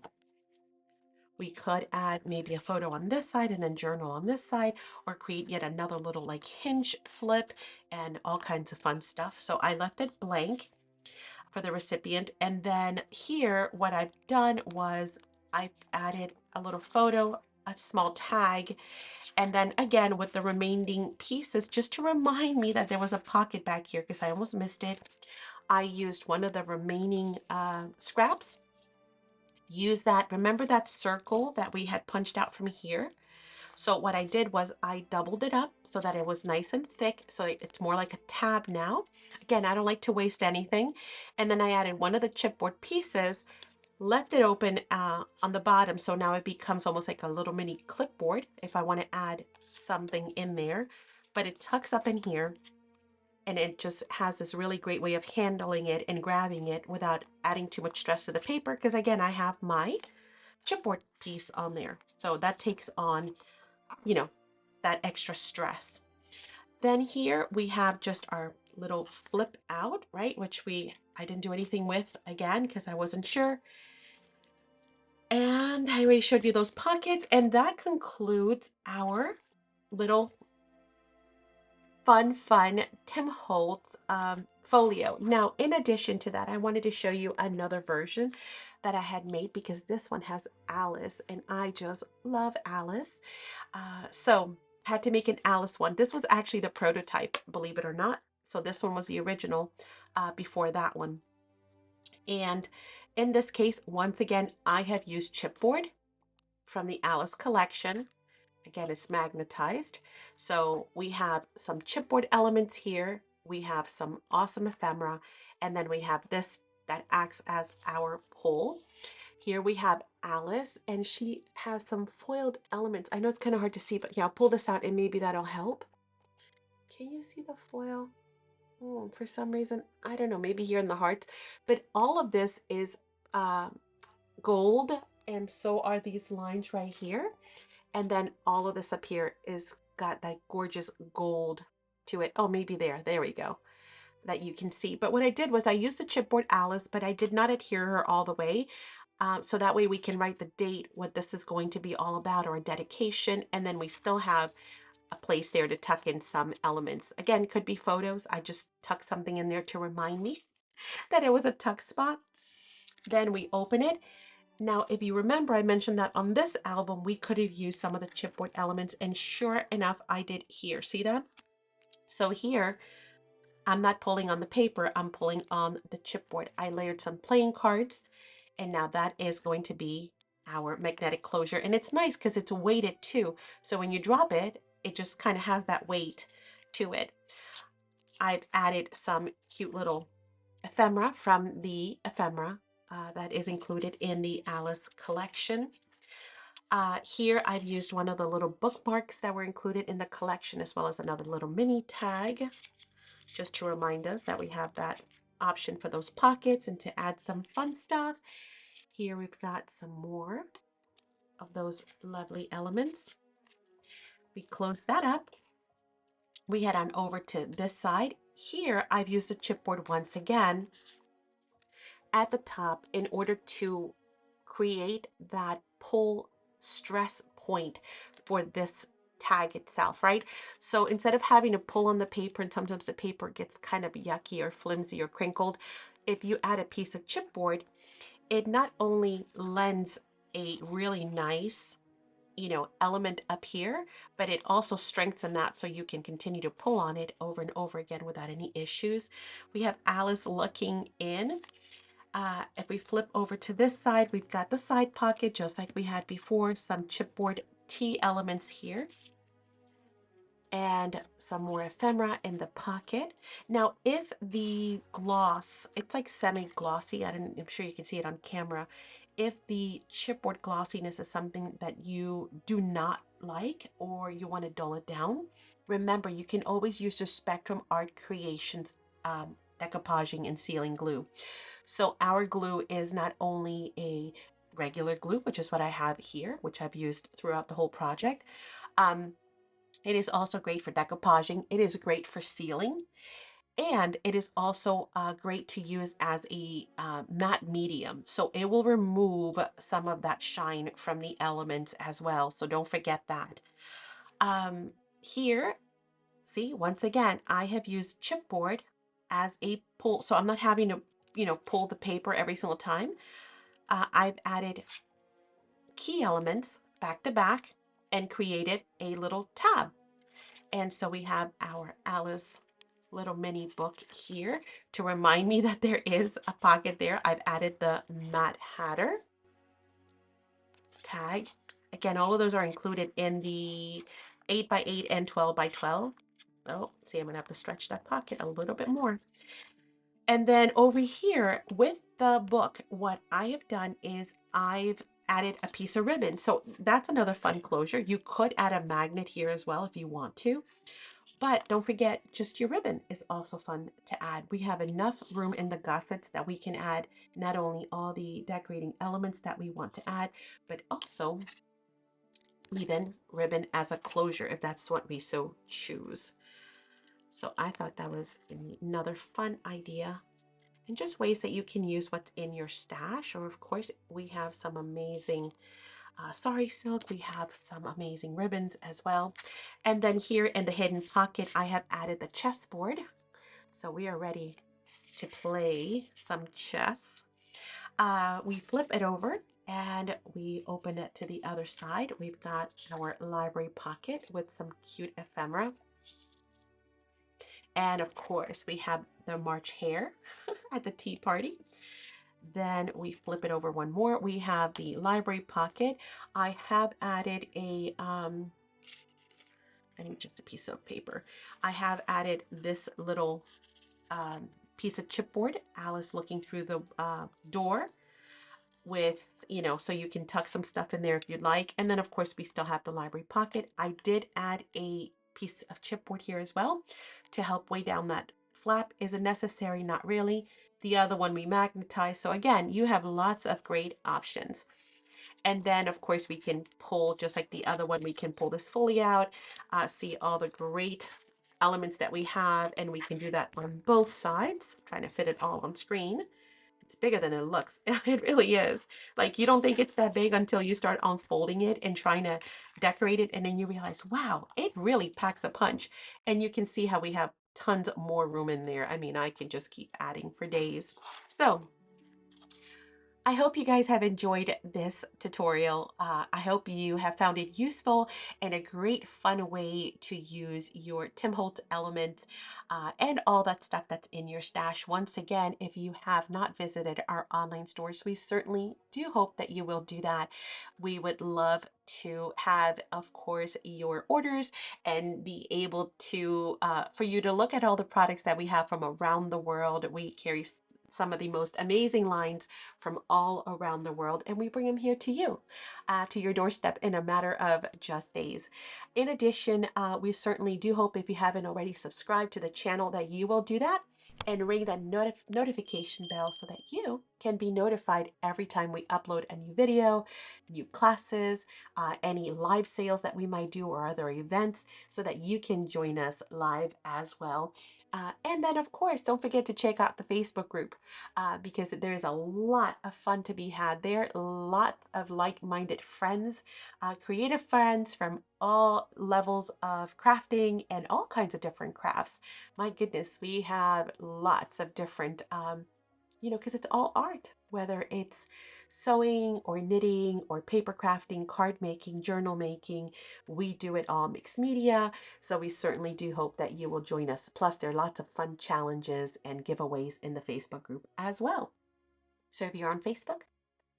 We could add maybe a photo on this side and then journal on this side, or create yet another little like hinge flip and all kinds of fun stuff. So I left it blank for the recipient. And then here, what I've done was I've added a little photo, a small tag, and then again with the remaining pieces, just to remind me that there was a pocket back here because I almost missed it. I used one of the remaining scraps. Use that, remember that circle that we had punched out from here? So what I did was I doubled it up so that it was nice and thick. So it's more like a tab now. Again, I don't like to waste anything. And then I added one of the chipboard pieces, left it open on the bottom. So now it becomes almost like a little mini clipboard if I want to add something in there. But it tucks up in here and it just has this really great way of handling it and grabbing it without adding too much stress to the paper. Because again, I have my chipboard piece on there. So that takes on, you know, that extra stress. Then here we have just our little flip out, right? Which I didn't do anything with again, because I wasn't sure. And I already showed you those pockets, and that concludes our little fun Tim Holtz folio. Now, in addition to that, I wanted to show you another version that I had made because this one has Alice, and I just love Alice. So had to make an Alice one. This was actually the prototype, believe it or not. So this one was the original before that one. And in this case, once again, I have used chipboard from the Alice collection. Again, it's magnetized. So we have some chipboard elements here. We have some awesome ephemera. And then we have this that acts as our pole. Here we have Alice, and she has some foiled elements. I know it's kind of hard to see, but yeah, I'll pull this out and maybe that'll help. Can you see the foil? Oh, for some reason, I don't know, maybe here in the hearts. But all of this is uh, gold, and so are these lines right here. And then all of this up here is got that gorgeous gold to it. Oh, maybe there we go, that you can see. But what I did was I used the chipboard Alice, but I did not adhere her all the way. So that way we can write the date, what this is going to be all about, or a dedication. And then we still have a place there to tuck in some elements. Again, could be photos. I just tucked something in there to remind me that it was a tuck spot. Then we open it. Now, if you remember, I mentioned that on this album, we could have used some of the chipboard elements, and sure enough, I did here. See that? So here, I'm not pulling on the paper, I'm pulling on the chipboard. I layered some playing cards, and now that is going to be our magnetic closure. And it's nice because it's weighted too. So when you drop it, it just kind of has that weight to it. I've added some cute little ephemera from the ephemera that is included in the Alice collection. Here I've used one of the little bookmarks that were included in the collection, as well as another little mini tag, just to remind us that we have that option for those pockets and to add some fun stuff. Here we've got some more of those lovely elements. We close that up. We head on over to this side. Here I've used the chipboard once again at the top in order to create that pull stress point for this tag itself, right? So instead of having to pull on the paper and sometimes the paper gets kind of yucky or flimsy or crinkled, if you add a piece of chipboard, it not only lends a really nice, element up here, but it also strengthens that so you can continue to pull on it over and over again without any issues. We have Alice looking in. If we flip over to this side, we've got the side pocket just like we had before, some chipboard T elements here, and some more ephemera in the pocket. Now, if the gloss, it's like semi-glossy, I'm sure you can see it on camera. If the chipboard glossiness is something that you do not like or you want to dull it down, remember you can always use your Spectrum Art Creations decoupaging and sealing glue. So our glue is not only a regular glue, which is what I have here, which I've used throughout the whole project. Um, it is also great for decoupaging. It is great for sealing. And it is also great to use as a matte medium. So it will remove some of that shine from the elements as well. So don't forget that. Here, see, once again, I have used chipboard as a pull. So I'm not having to, pull the paper every single time. I've added key elements back to back and created a little tab. And so we have our Alice little mini book here to remind me that there is a pocket there. I've added the Mad Hatter tag. Again, all of those are included in the 8 by 8 and 12 by 12. Oh, see, I'm gonna have to stretch that pocket a little bit more. And then over here with the book, what I have done is I've added a piece of ribbon. So that's another fun closure. You could add a magnet here as well if you want to. But don't forget, just your ribbon is also fun to add. We have enough room in the gussets that we can add not only all the decorating elements that we want to add, but also even ribbon as a closure if that's what we so choose. So I thought that was another fun idea, and just ways that you can use what's in your stash. Or of course, we have some amazing sari silk. We have some amazing ribbons as well. And then here in the hidden pocket, I have added the chessboard. So we are ready to play some chess. We flip it over and we open it to the other side. We've got our library pocket with some cute ephemera. And of course, we have the March hare at the tea party. Then we flip it over one more. We have the library pocket. I have added a, I need just a piece of paper. I have added this little piece of chipboard, Alice looking through the door with, so you can tuck some stuff in there if you'd like. And then of course we still have the library pocket. I did add a piece of chipboard here as well to help weigh down that flap. Is it necessary? Not really. The other one we magnetize. So again, you have lots of great options. And then of course we can pull, just like the other one, we can pull this folio out, see all the great elements that we have, and we can do that on both sides. I'm trying to fit it all on screen. It's bigger than it looks. It really is. Like, you don't think it's that big until you start unfolding it and trying to decorate it, and then you realize, wow, it really packs a punch. And you can see how we have tons more room in there. I mean, I can just keep adding for days. So I hope you guys have enjoyed this tutorial. I hope you have found it useful and a great fun way to use your Tim Holtz elements and all that stuff that's in your stash. Once again, if you have not visited our online stores, we certainly do hope that you will do that. We would love to have, of course, your orders and be able to, for you to look at all the products that we have from around the world. We carry some of the most amazing lines from all around the world, and we bring them here to you, to your doorstep in a matter of just days. In addition, we certainly do hope, if you haven't already subscribed to the channel, that you will do that and ring that notification bell so that you can be notified every time we upload a new video, new classes, any live sales that we might do or other events, so that you can join us live as well. And then, of course, don't forget to check out the Facebook group, because there's a lot of fun to be had there. Lots of like-minded friends, creative friends from all levels of crafting and all kinds of different crafts. My goodness, we have lots of different, because it's all art, whether it's sewing or knitting or paper crafting, card making, journal making. We do it all, mixed media. So we certainly do hope that you will join us. Plus, there are lots of fun challenges and giveaways in the Facebook group as well. So if you're on Facebook,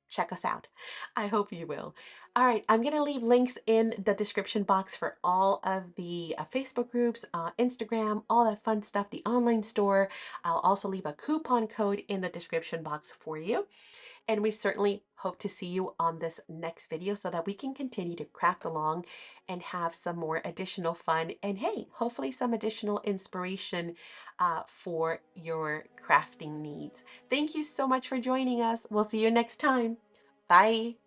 check us out. I hope you will. All right, I'm going to leave links in the description box for all of the Facebook groups, Instagram, all that fun stuff, the online store. I'll also leave a coupon code in the description box for you. And we certainly hope to see you on this next video so that we can continue to craft along and have some more additional fun and, hey, hopefully some additional inspiration for your crafting needs. Thank you so much for joining us. We'll see you next time. Bye.